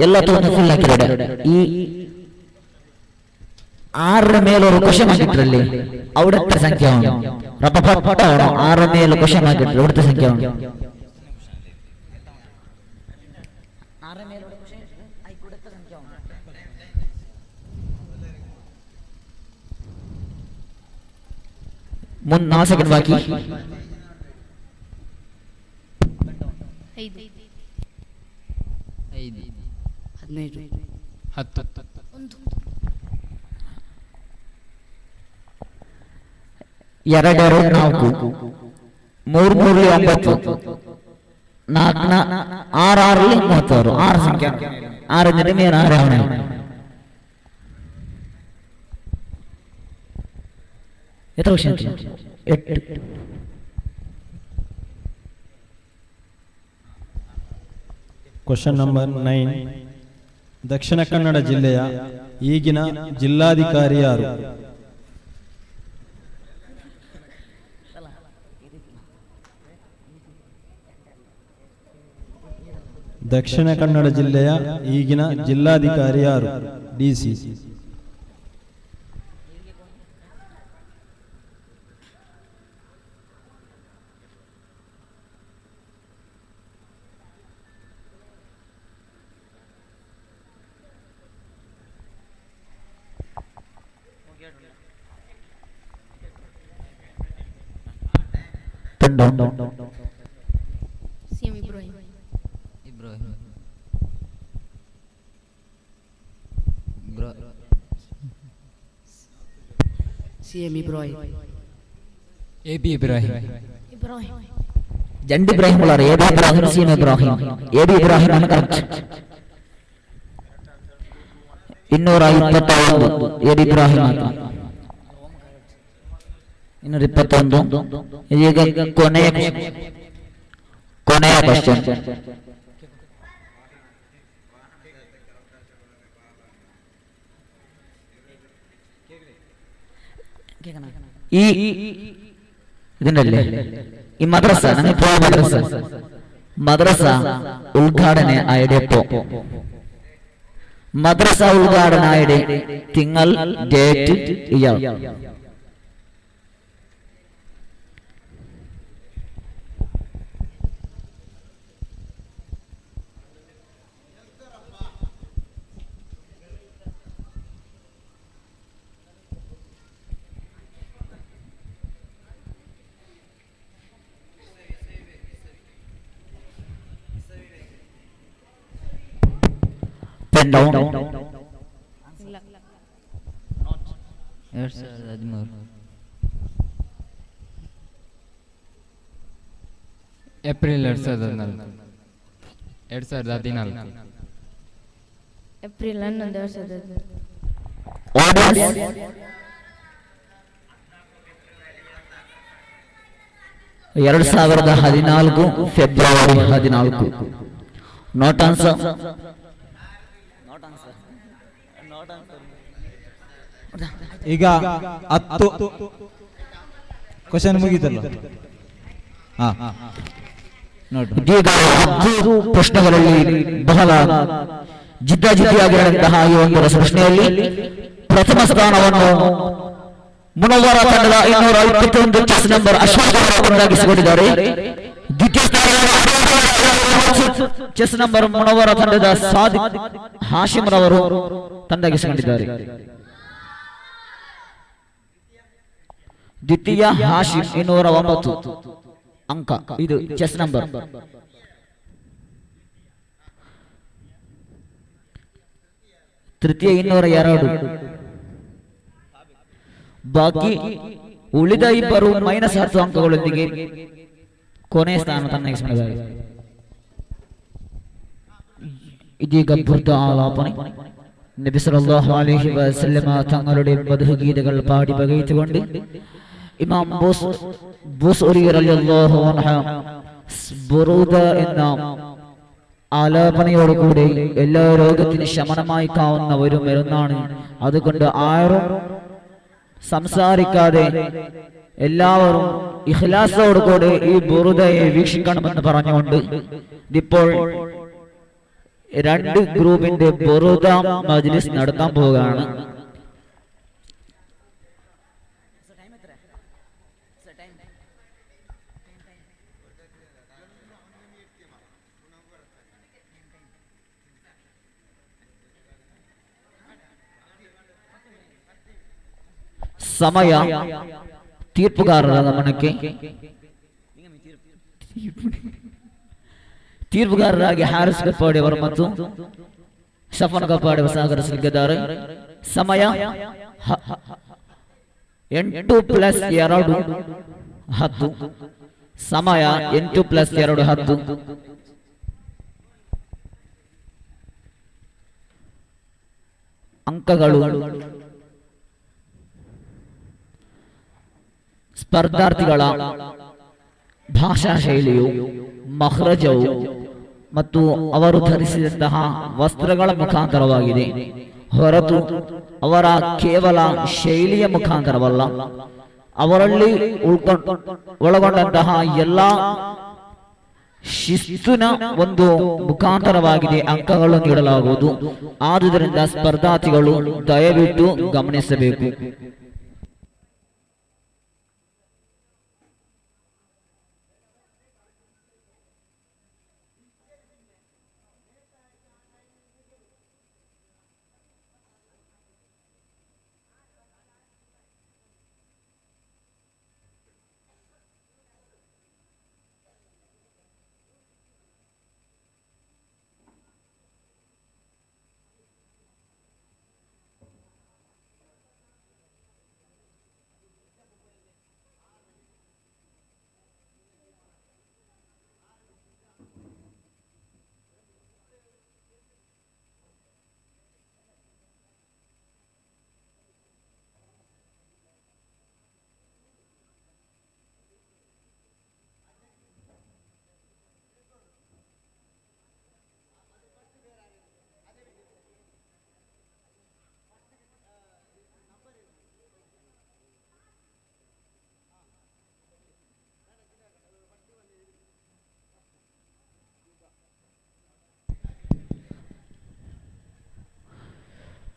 ಎಲ್ಲ ಫುಲ್ ಹಾಕಿದ್ದಾರೆ. ಈ 6 ಮೇಲೆ ಒಂದು ಕ್ವಶನ್ ಹಾಕಿಟ್ರಲ್ಲಿ ಅವಡತ್ತ ಸಂಖ್ಯೆ 6 ಮೇಲೆ ಕ್ವಶನ್ ಹಾಕಿಟ್ರು ಅವಡತ್ತ ಸಂಖ್ಯೆ ಮುಂದೆ 4 ಸೆಕೆಂಡ್ ಬಾಕಿ. 5 15 10 2 4 3 9 4 6 36 6 ಸಂಖ್ಯೆ 6 ಜೊತೆ ಮೇಲೆ 6 ಎത്ര question? 8. Question number 9. Dakshina Kannada ಜಿಲ್ಲೆಯ ಈಗಿನ ಜಿಲ್ಲಾಧಿಕಾರಿ ಯಾರು? ದಕ್ಷಿಣ ಕನ್ನಡ ಜಿಲ್ಲೆಯ ಈಗಿನ ಜಿಲ್ಲಾಧಿಕಾರಿ ಯಾರು? DC. CM Ibrahim. CM Ibrahim. A B. Ibrahim. ಜಂಡ್ ಇಬ್ರಾಹಿಂ ಉಳ್ಳಾರ ಎ.ಬಿ. ಇಬ್ರಾಹಿಂ ಸೀಮ್ ಇಬ್ರಾಹಿಂ ಎ.ಬಿ. ಇಬ್ರಾಹಿಂ ಅನ್ನು ಕರೆಕ್ಟ್ 221 ಎ.ಬಿ. ಇಬ್ರಾಹಿಂ ಆತ 221. ಈಗ ಕೊನೆಯ ಕ್ವಶನ್. ಈ ಇದರಲ್ಲಿ ಈ ಮದ್ರಸಾ ಮದ್ರಸಾ ഉദ്ഘാടന ആയുടെ മദ്രസ ഉദ്ഘാടന ആയുടെ തിങ്കൾ ഡേറ്റ് ഇയാൾ down 2013 April 2014. April 11 2014 February 14. Not answer. ಈಗ 10 ಕ್ವಶನ್ ಮುಗಿತಲ್ಲ. ಈಗ 10 ಪ್ರಶ್ನೆಗಳಲ್ಲಿ ಬಹಳ ಜಿದ್ದಾಜಿದ್ದಿಯಾಗಿರುವಂತಹ ಈ ಒಂದು ಪ್ರಶ್ನೆಯಲ್ಲಿ ಪ್ರಥಮ ಸ್ಥಾನವನ್ನು ಮುನವರ ತಂಡದ 251 ಚೆಸ್ ನಂಬರ್ ಅಶ್ವಥ್ ಅವರಾಗಿಸಿಕೊಂಡಿದ್ದಾರೆ. ದ್ವಿತೀಯ ಚೆಸ್ ನಂಬರ್ ಮುನವರ ತಂಡದ ಸಾದಿಕ್ ಹಾಶಿಮ್ ರವರು ತಂಡಾಗಿಸಿಕೊಂಡಿದ್ದಾರೆ. ದ್ವಿತೀಯ ಹಾಶಿಮ್ 209 ಅಂಕ. ಇದು ಚೆಸ್ ನಂಬರ್. ತೃತೀಯ 202. ಬಾಕಿ ಉಳಿದ ಇಬ್ಬರು -10 ಅಂಕಗಳೊಂದಿಗೆ ಕೊನೆಯ ಸ್ಥಾನ ತನ್ನಗಿಸಿಕೊಂಡಿದ್ದಾರೆ. ಇದೀಗ ಬುರ್ದ ಆಲಾಪನೆ. നബി സല്ലല്ലാഹു അലൈഹി വസല്ലമ തങ്ങളുടെ മദ്ഹുഗീതകൾ പാടി ബഗൈത്തുകൊണ്ട് ഇമാം ബൂസൂരി റളിയല്ലാഹു അൻഹു ബുറൂദ എന്ന ആലാപനയോടുകൂടി എല്ലാ രോഗത്തിനും ശമനമായിക്കാവുന്ന ഒരു മരുന്നാണ്. അതുകൊണ്ട് ആരും സംസാരിക്കാതെ എല്ലാവരും ഇഖ്ലാസോടുകൂടി ഈ ബുറുദയെ വീക്ഷിക്കണമെന്ന് പറഞ്ഞുകൊണ്ട് ഇപ്പോൾ 2 ഗ്രൂപ്പിന്റെ ബുറുദ മജ്ലിസ് നടത്താൻ പോവുകയാണ്. ಸಮಯ ತೀರ್ಪುಗಾರರ ಗಮನಕ್ಕೆ. ತೀರ್ಪುಗಾರರಾಗಿ ಹಾರಿಸ್ ಕಪ್ಪಾಡಿ ಅವರು ಮತ್ತು ಶಫನ್ ಕಪ್ಪಾಡಿ ಸಹಕರಿಸಲಿದ್ದಾರೆ. ಸಮಯ 8 + 2 10. ಸಮಯ 8 + 2 10. ಅಂಕಗಳು ಸ್ಪರ್ಧಾರ್ಥಿಗಳ ಭಾಷಾ ಶೈಲಿಯು, ಮಖ್ರಜವು ಮತ್ತು ಅವರು ಧರಿಸಿದಂತಹ ವಸ್ತ್ರಗಳ ಮುಖಾಂತರವಾಗಿದೆ ಹೊರತು ಅವರ ಕೇವಲ ಶೈಲಿಯ ಮುಖಾಂತರವಲ್ಲ. ಅವರಲ್ಲಿ ಒಳಗೊಂಡಂತಹ ಎಲ್ಲ ಶಿಸ್ತಿನ ಒಂದು ಮುಖಾಂತರವಾಗಿದೆ ಅಂಕಗಳು ನೀಡಲಾಗುವುದು. ಆದುದರಿಂದ ಸ್ಪರ್ಧಾರ್ಥಿಗಳು ದಯವಿಟ್ಟು ಗಮನಿಸಬೇಕು.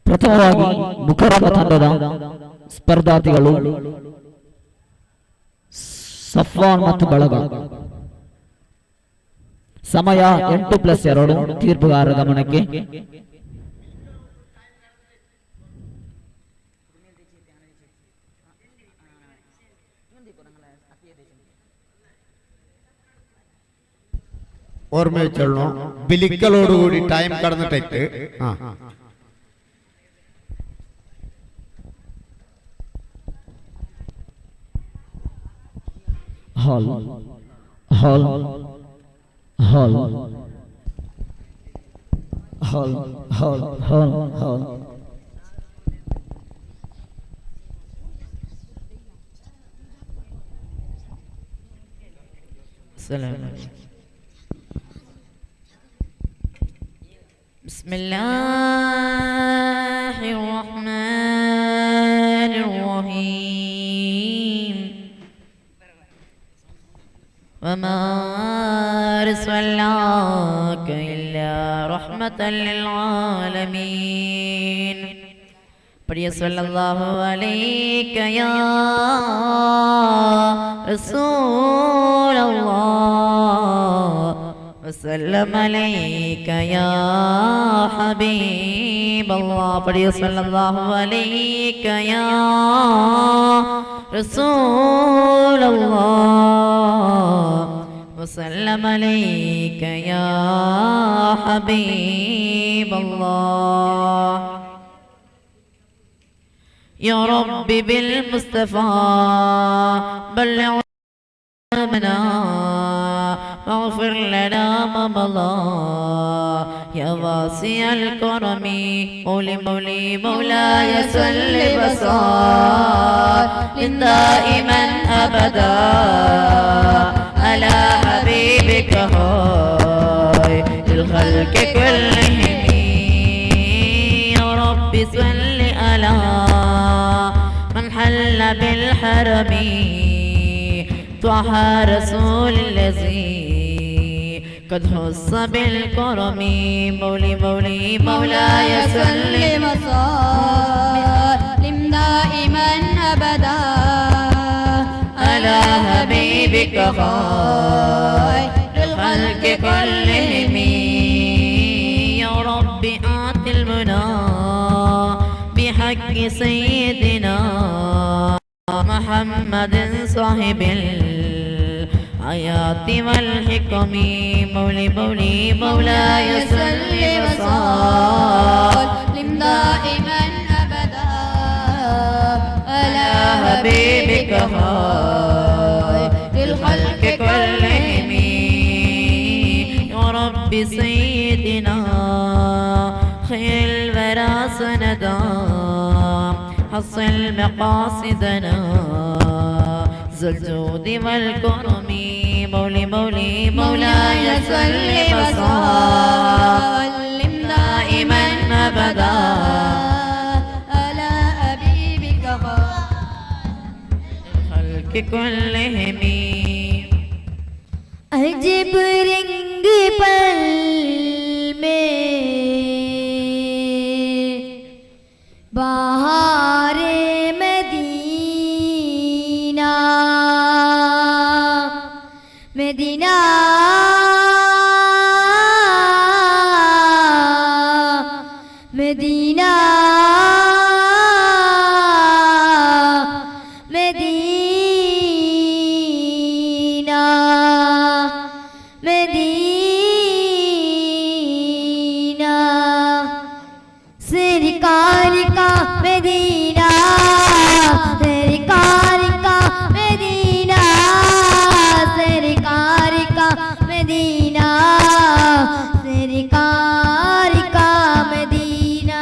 ಪ್ರಥಮವಾಗಿ ಮುಖರಮ ತಂಡದ ಸ್ಪರ್ಧಾರ್ಥಿಗಳು ಸಫ್ವಾನ್ ಮತ್ತು ಬಳಗ. ಸಮಯ 8+2. ತೀರ್ಪುಗಾರರ ಗಮನಕ್ಕೆ. ഓർമ്മ വെച്ചോളൂ, ബിലിക്കലോടുകൂടി ടൈം കടന്നിട്ട് hall hall hall hall hall hall hall बिस्मिल्लाहिर्रहमानिर्रहीम वमा अरसलनाक इल्ला रहमतल लिल आलमीन। पढ़िए सल्लल्लाहु अलैका या रसूल अल्लाह वसल्लम अलैका या हबीब अल्लाह। पढ़िए सल्लल्लाहु अलैका या रसूल अल्लाह वसल्लम अलैका या हबीब अल्लाह। या रब्बी बिल मुस्तफ़ा बल्लिग़ मना वाग़फ़िर लना मा मज़ा या वासिअल करमी मौली मौली मौलाय सल्लि व सल्लिम दाइमन अबदा अला हबीबिका खैरिल ख़ल्क़ि कुल्लिहिम। या रब्बी सल्लि अला मन हल्ल बिल हरमी त्वह रसूल लज़ी قد خص بالكرم مولي مولي مولاي سلم وسلم دائما أبدا على حبيبك خير الخلق كلهم. يا رب آت المنى بحق سيدنا محمد صاحب الآيات والحكم مولي مولي مولاي سلم وسلم دائما أبدا على حبيبك خير الخلق كلهم. يا رب سيدنا خير الورى سندا حصل مقاصدنا ذو الجود والكرم مولي مولي مولاي سلم وسلم دائما أبدا على حبيبك الخلق كلهم. अजब रंग पल में बहारे मदीना मदीना मदीना मदीना मदीना सरकार का मदीना सरकार का मदीना सरकार का मदीना सरकार का मदीना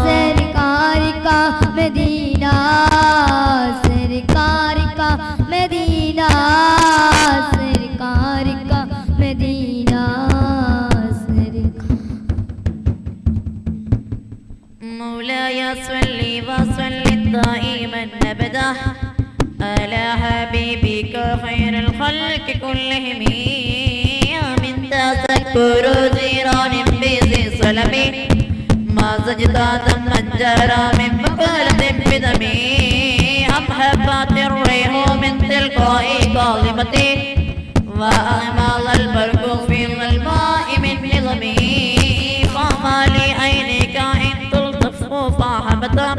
सरकार का मदीना सरकार का मदीना सरकार का मदीना مولاي صل وسلم دائما ابدا على حبيبك خير الخلق كلهم من تذكر جيران بذي صلبي ما زجت دما جرى من بقالة بدمي أم حبات الريح من تلقاء ظالمتي وأمال البرق في الماء من نظمي فما لي عينك إن تلطف فاحبتا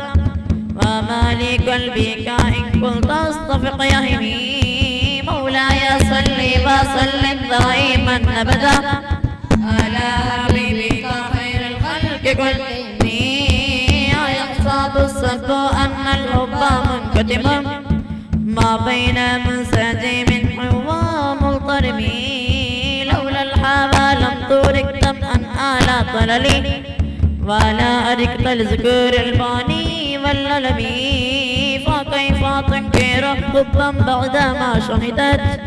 وما لي قلبك إن كنت أصطفق يهمي مولاي صل وسلم دائما أبدا على حبيبك خير الخلق كلهم يحسب الصدق أن الحب منكتم ما بين منسجم ومضطرب لولا الحوى لم ترك طمئا على طللي ولا أركت الذكر الباني والللبي فكيف تنكر حبا بعدما شهدت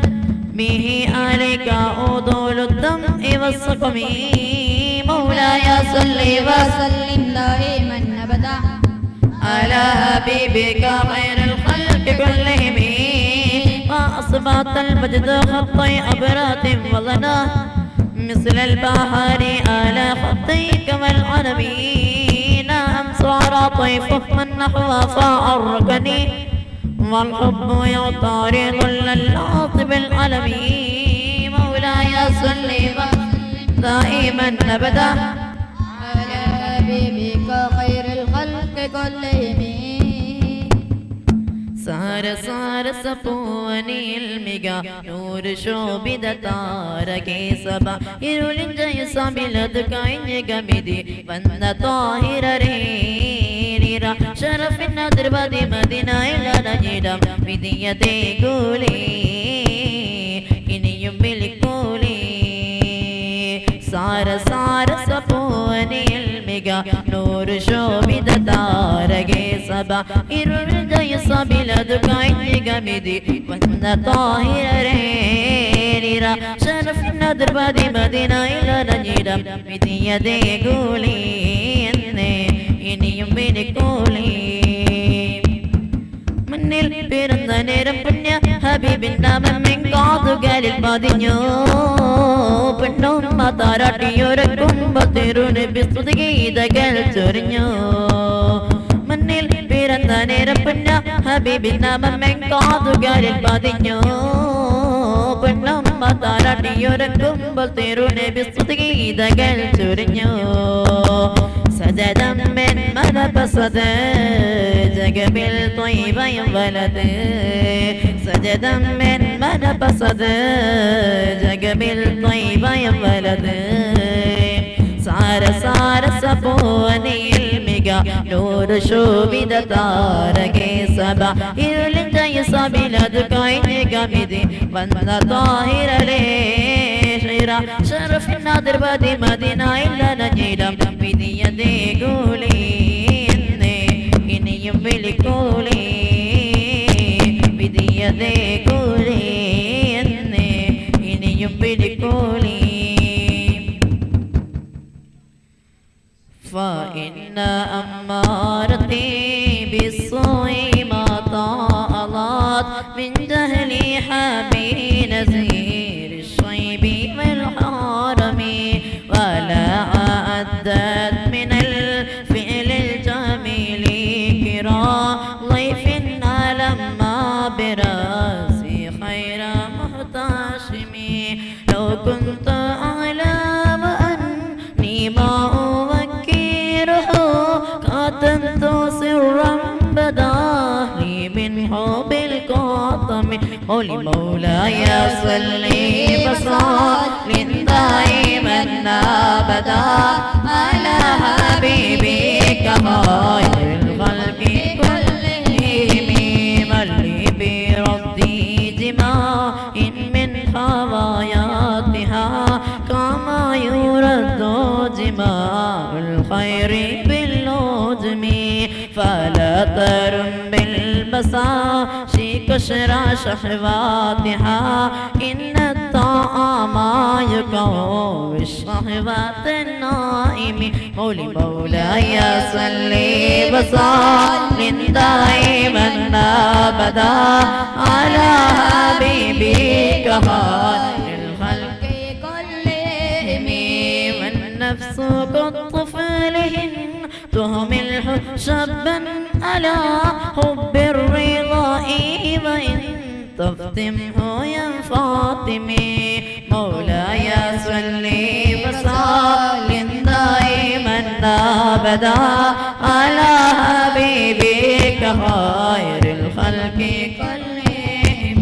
به عليك أضول الدمع والسقم مولاي صل وسلم دائما أبدا على حبيبك خير الخلق كلهم وأصبحت المجد خطي أبرات وظنا مثل البحر على خطيك والعنبين أمصار طيف من نحو فأركني والحب يعترض اللات بالعلمي مولاي صل وسلم دائما أبدا على حبيبك خير الخلق كلهم സാര സാര സപൂവനിൽ മിക നൂറ് ശോഭിത താരകേ സഭ ഇരുളിൻ ജയസമിലത് കഴിഞ്ഞ ഗമിതി വന്ന താഹിരരേ നിര ഷറഫിൻ അതിർവതി മദിനയിലനഞ്ഞിടം വിധിയതേ ഗോലേ ഇനിയും വിളിക്കോലേ സാര സാര സപൂവനിൽ മിക നൂറ് ശോഭിത താരകേ സഭ ഇരുളിൻ ജയസമിലത് കഴിഞ്ഞ ഗമിതി വന്ന താഹിരരേ നിര ഷറഫിൻ അതിർവതി മദിനയിലനഞ്ഞിടം വിധിയതേ ഗോലേ എന്നേ ഇനിയും വിളിക്കോലേ മണ്ണിൽ പിറന്ന നേരം പുണ്യ ഹബീബിൻ നാമം കാതുകളിൽ പതിഞ്ഞു പെണ്ണുമ്മ താരാട്ടിയൊരക്കുമ്പോ തിരുനബി സ്തുതിഗീതകൾ ചൊരിഞ്ഞു മണ്ണിൽ പിറന്ന നേരം പുണ്യ ഹബീബിൻ നാമം കാതുകളിൽ പതിഞ്ഞു പെണ്ണുമ്മ താരാട്ടിയൊരക്കുമ്പോൾ തിരുനബി സ്തുതിഗീതകൾ ചൊരിഞ്ഞു سجدا من ملب صدى جق بالطيب ينولد سجدا من ملب صدى جق بالطيب ينولد صار صار صفوني المقا نور شوبد تارك سبا إرلنت يصابي لدكاين قمدي وانت طاهر ليشيرا شرف النادر بادي مدينة إلا نجيدم بدي يدي قولي إني ينبلي قولي بدي يدي قولي إني ينبلي قولي فإن أمارتي بالسوء ما طالت من جهل حبي نزير الشيب والحرم ولا عدت من الفعل الجميل كرام ضيف لما براسي خير محتشم لو كنت أعلم أني ما كتمت سرا بدا لي من حب القطم قل مولاي صل وسلم دائما ابدا على حبيبك خير الخلق كلهم من لي بردي دماء من حواياتها كما يرد جماع الخير بالله طير بالبصاشي كشرى شحواتها إن الطعام يقوي الشهوات النائم مولاي صلي وسلم دائما أبدا على حبيبك خير الخلق كلهم والنفس كالطفلهن تهمل شابا على حب الرضا وإن تفتمه ينفاطمي مولاي صلي وسلم دائما أبدا على حبيبك خير الخلق كلهم.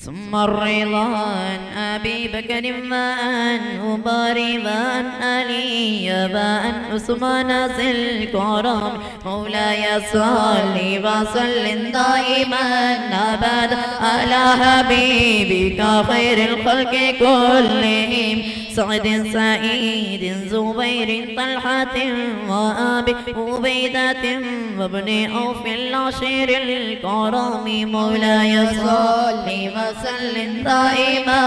ثم الرضا عن أبي بكر وعن عمر وعن علي وعن عثمان ذي الكرم مولاي صل وسلم دائما أبدا على حبيبك خير الخلق كلهم سعد سعيد زبير طلحة وأبي عبيدة وابن عوف العشير الكرام مولاي صل وسلم دائما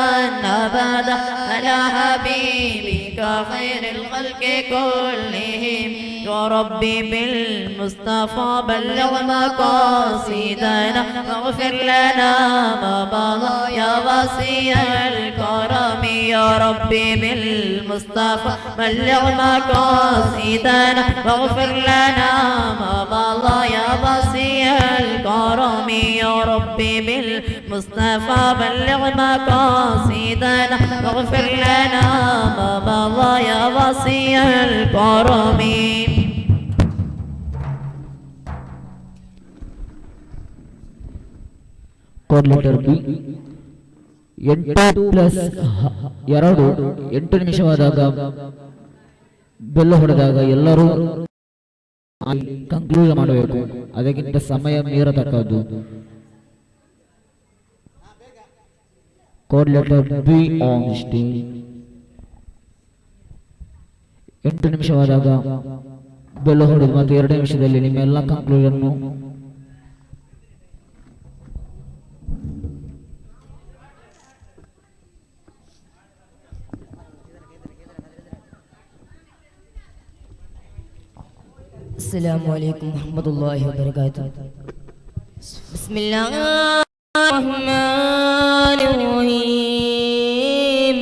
أبدا على حبيبك خير الخلق كلهم يا ربي بالمصطفى بلغ مقاصدنا واغفر لنا ما مضى يا واسع الكرم يا ربي بالمصطفى بلغ مقاصدنا واغفر لنا ما مضى يا واسع الكرم يا ربي بالمصطفى بلغ مقاصدنا واغفر لنا ما مضى يا واسع الكرم. ಕೋಡ್ ಲೆಟರ್ ಬಿ 8+2 ನಿಮಿಷವಾದಾಗ ಬೆಲ್ಲ ಹೊಡೆದಾಗ ಎಲ್ಲರೂ ಕನ್ಕ್ಲೂಡ್ ಮಾಡಬೇಕು, ಅದಕ್ಕಿಂತ ಸಮಯ ಮೀರತಕ್ಕದ್ದು. Code letter B on stage 8 ನಿಮಿಷವಾದಾಗ ಬೆಲ್ಲ ಹೊಡೆದು ಮತ್ತು 2 ನಿಮಿಷದಲ್ಲಿ ನಿಮ್ಮೆಲ್ಲ ಕನ್ಕ್ಲೂಷನ್ अस्सलामु अलैकुम रहमतुल्लाहि व बरकातुहू। बिस्मिल्लाहिर्रहमानिर्रहीम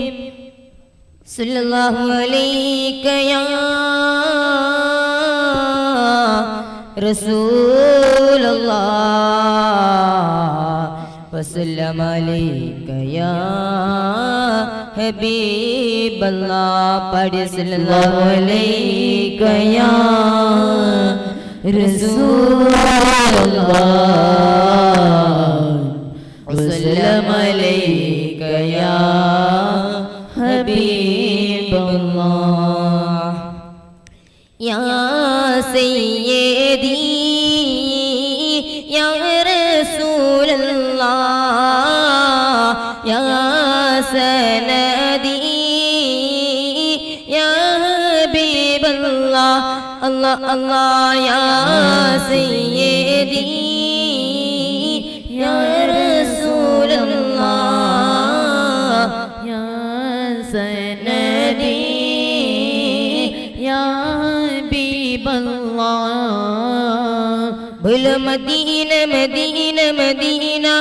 सल्लल्लाहु अलैका या रसूलल्लाह वसल्लम अलैका या हबीबल्लाह। पढ़े सल्लल्लाहु अलैका या रसूलल्लाह वसल्लम अलैका या हबीबल्लाह। या सय्यदी या रसूलल्लाह या सनदी या हबीबल्लाह। अल्लाह अल्लाह या सय्यदी या रसूलल्लाह या सनदी या हबीबल्लाह। बोल मदीना मदीना मदीना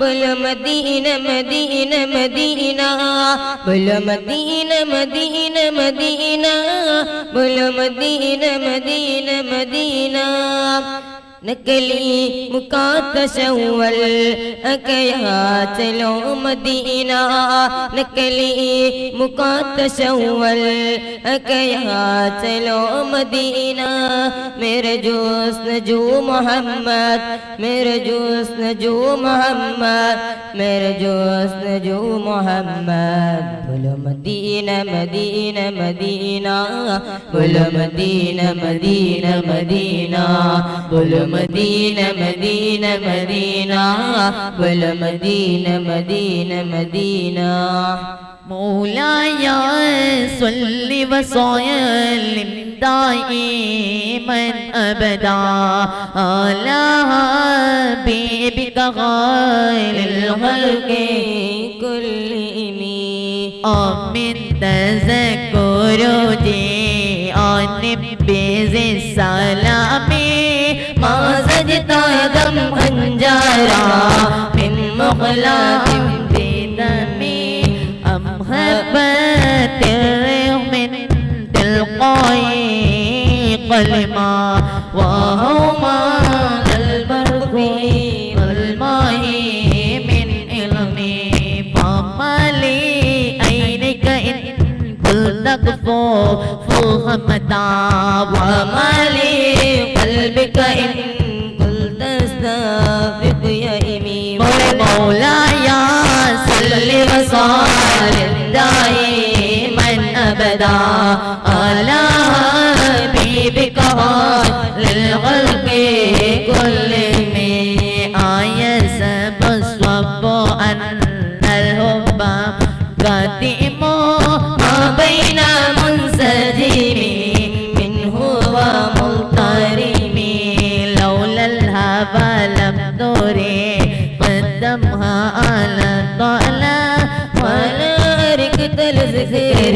बोल मदीना मदीना मदीना बोल मदीना मदीना मदीना बोल मदीना मदीना मदीना। नकली मुकातशवल अकया चलो मदीना नकली मुकातशवल अकया चलो मदीना। मेरे जोस्न जो मोहम्मद मेरे जोस्न जो मोहम्मद मेरे जोस्न जो मोहम्मद। बोलो मदीना मदीना मदीना बोलो मदीना मदीना मदीना बोलो मदीना मदीना मदीना बोलो Medina Madina Medina. مولاي صل وسلم دائما أبدا على حبيبك خير الخلق كلهم آمين تذكر بذي السلام ما زدت دم أنجارا من مخلاق بدمي أم هبت الريح من تلقاء قلما وهما البرق والماء من علمي فما لي عينك إن قلت كفو فهمتا وما لي قلبك إن قلت استغفر يا إمي مولاي صل وسلم دائما أبدا على حبيبك للخلق كلهم آية سبصب أن الحب قديم ما بين منسجم منه وملترم لولا الهوى لم تري قدمها على الطعلى ولا ركت الذكر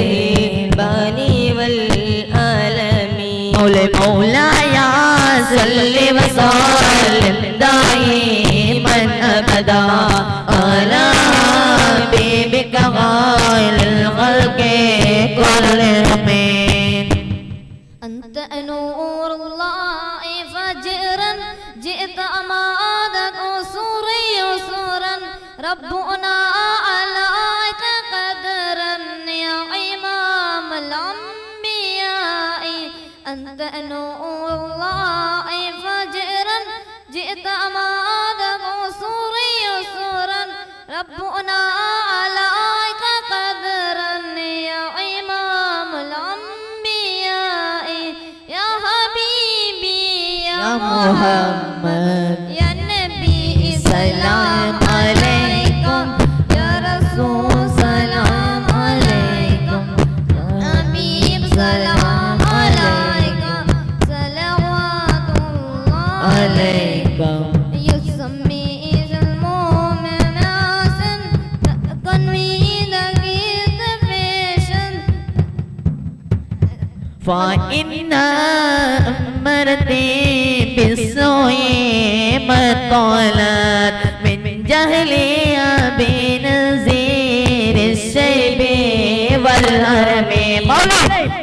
باني والآلمين مولاي صل وسلم دائما أبدا على حبيبك خير الخلق كلهم أنت نور الله فجرا جئت أمادك أسوري أسورا ربنا عليك قدرا يا إمام الأنبياء أنت نور الله فجرا جئت أمادك أسوري أسورا ربنا عليك قدرا يا إمام الأنبياء يا حبيبي يا محمد يا نبي سلام عليكم يا رسول سلام عليكم يا أمير سلام عليكم صلوات الله عليكم يسمي المؤمن حسن تنوين قيد فيشن فإن أمرتي بالسوء مطالت من جهلي بنزير الشيب والهرم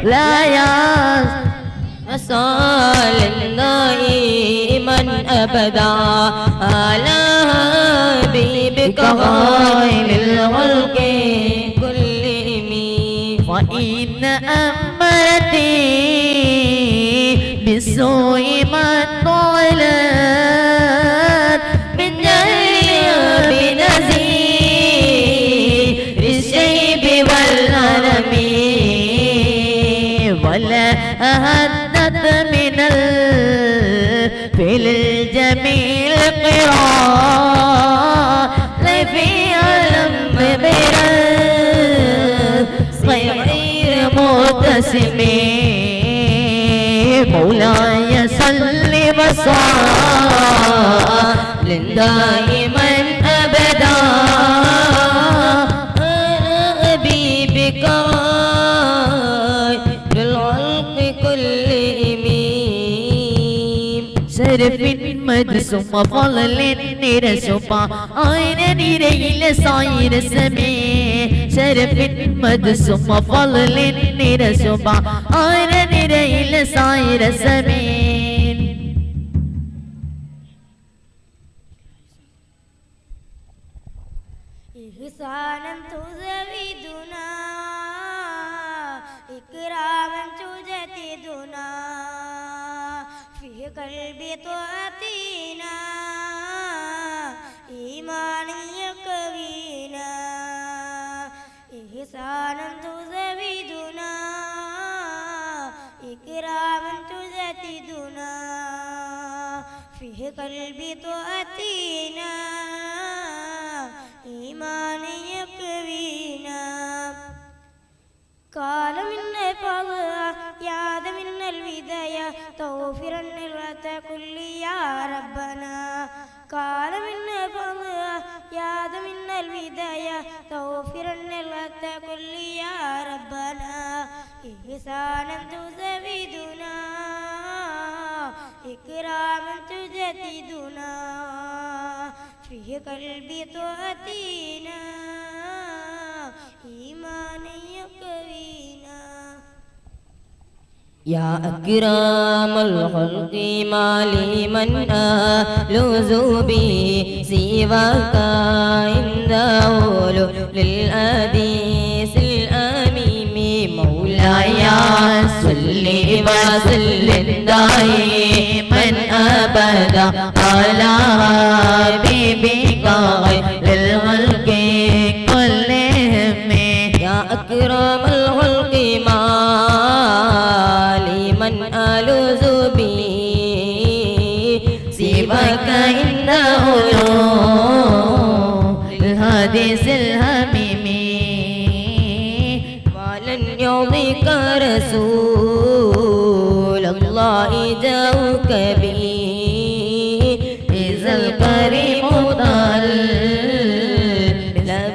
لا ياس وصال دائما أبدا على حبيبك خير الخلق كلهم وإن أمرتي بالسوء ما طالت من جهلي بنزير الشيب والهرم ولا أهدت من الفعل الجميل قراء في علم غير متسم مولاي صل وسلم دائما أبدا حبيبك بالخلق كلهم شرف مدسوم فضل نرسوما عين نريل صاير سمي شرف مدسوم فضل نرسوما عين نريل صاير سمي إحسانا تزودنا إكراما تجددنا في قلبي طاعتنا إيمانا يقوينا إحسانا تزودنا إكراما تجددنا في قلبي طاعتنا إيمان يقوينا قال من الفضل يا ذا من البداية توفرا الرات كل يا ربنا قال من الفضل يا ذا من البداية توفرا الرات كل يا ربنا إحسانا تزيدنا إكراما تجددنا في قلبي تؤتينا إيمانا يقوينا يا أكرم الخلق ما لي من ألوذ به سواك عند أولو للأديس الأميم مولاي صل وسلم دائما أبدا على حبيبك خير الخلق كلهم يا أكرم الخلق ما لمن ألوذ به سواك إنه الحديث الحميم ولن يعطيك رسول الله جاءك به إذا الكريم ضل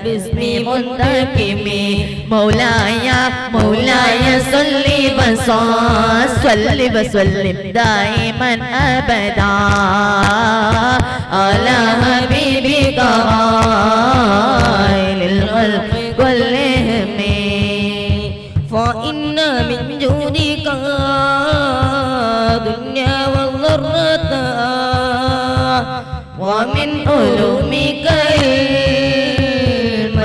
باسم منتكم مولاي صل وسلم دائما أبدا على حبيبك خير الخلق كلهم فإن من جودك دنيا وضرتها ومن علومك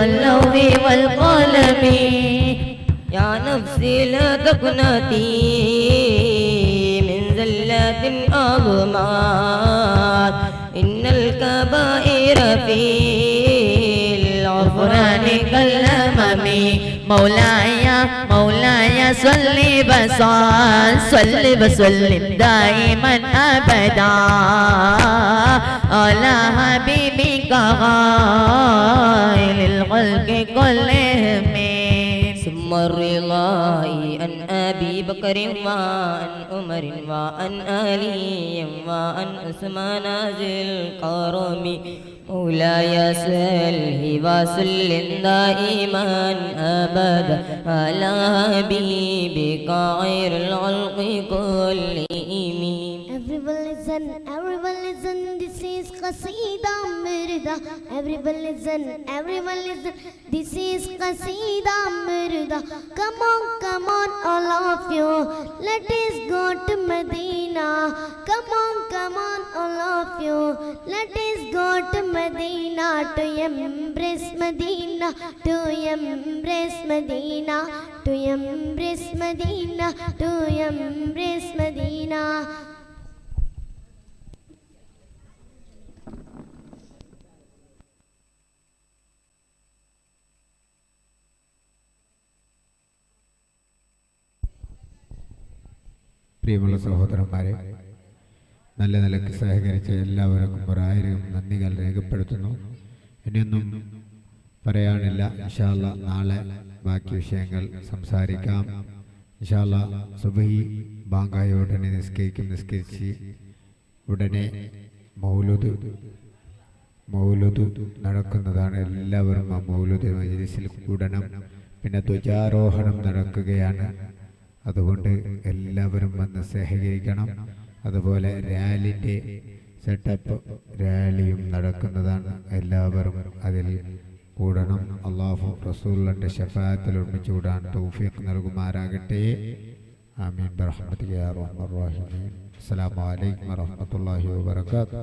اللوح والقلم يا نفسي لا تقنطي من زلات أظمات إن الكبائر في الغفران كالأمم مولاي صل وسلم دائما أبدا على حبيبك خير الخلق كلهم ثم الرضا عن أبي بكر وعن عمر وعن علي وعن عثمان ذي الكرم مولاي صل وسلم دائما أبدا على حبيبك خير الخلق كلهم. Everyone listen, this is Qasida Mirda. Everyone listen, this is Qasida Mirda. Come on, all of you, let us go to Medina. Come on, all of you, let us go to Medina, to embrace Medina, to embrace Medina, to embrace Medina, to embrace Medina. പ്രിയമുള്ള സഹോദരന്മാരെ, നല്ല നിലയ്ക്ക് സഹകരിച്ച എല്ലാവർക്കും 1000 നന്ദികൾ രേഖപ്പെടുത്തുന്നു. ഇനിയൊന്നും പറയാനില്ല. ഇൻഷാ അല്ലാ നാളെ ബാക്കി വിഷയങ്ങൾ സംസാരിക്കാം. ഇൻഷാ അല്ലാ സുബ്ഹി ബാങ്കായ ഉടനെ നിസ്കരിച്ച് ഉടനെ മൗലൂദ് നടക്കുന്നതാണ്. എല്ലാവരും ആ മൗലൂദ് മജ്ലിസിൽ കൂടണം. പിന്നെ ധ്വജാരോഹണം നടക്കുകയാണ്. അതുകൊണ്ട് എല്ലാവരും വന്ന് സഹകരിക്കണം. അതുപോലെ റാലിൻ്റെ സെറ്റപ്പ് റാലിയും നടക്കുന്നതാണ്. എല്ലാവരും അതിൽ കൂടണം. അല്ലാഹു റസൂലുള്ളാഹിന്റെ ശഫാഅത്തിൽ ഒരുമിച്ച് കൂടാൻ തൗഫീഖ് നൽകുമാറാകട്ടെ. ആമീൻ ബിറഹ്മതിക യാ അർഹമർ റഹീമീൻ. അസ്സലാമു അലൈക്കും വറഹ്മത്തുള്ളാഹി വബറകാതുഹു.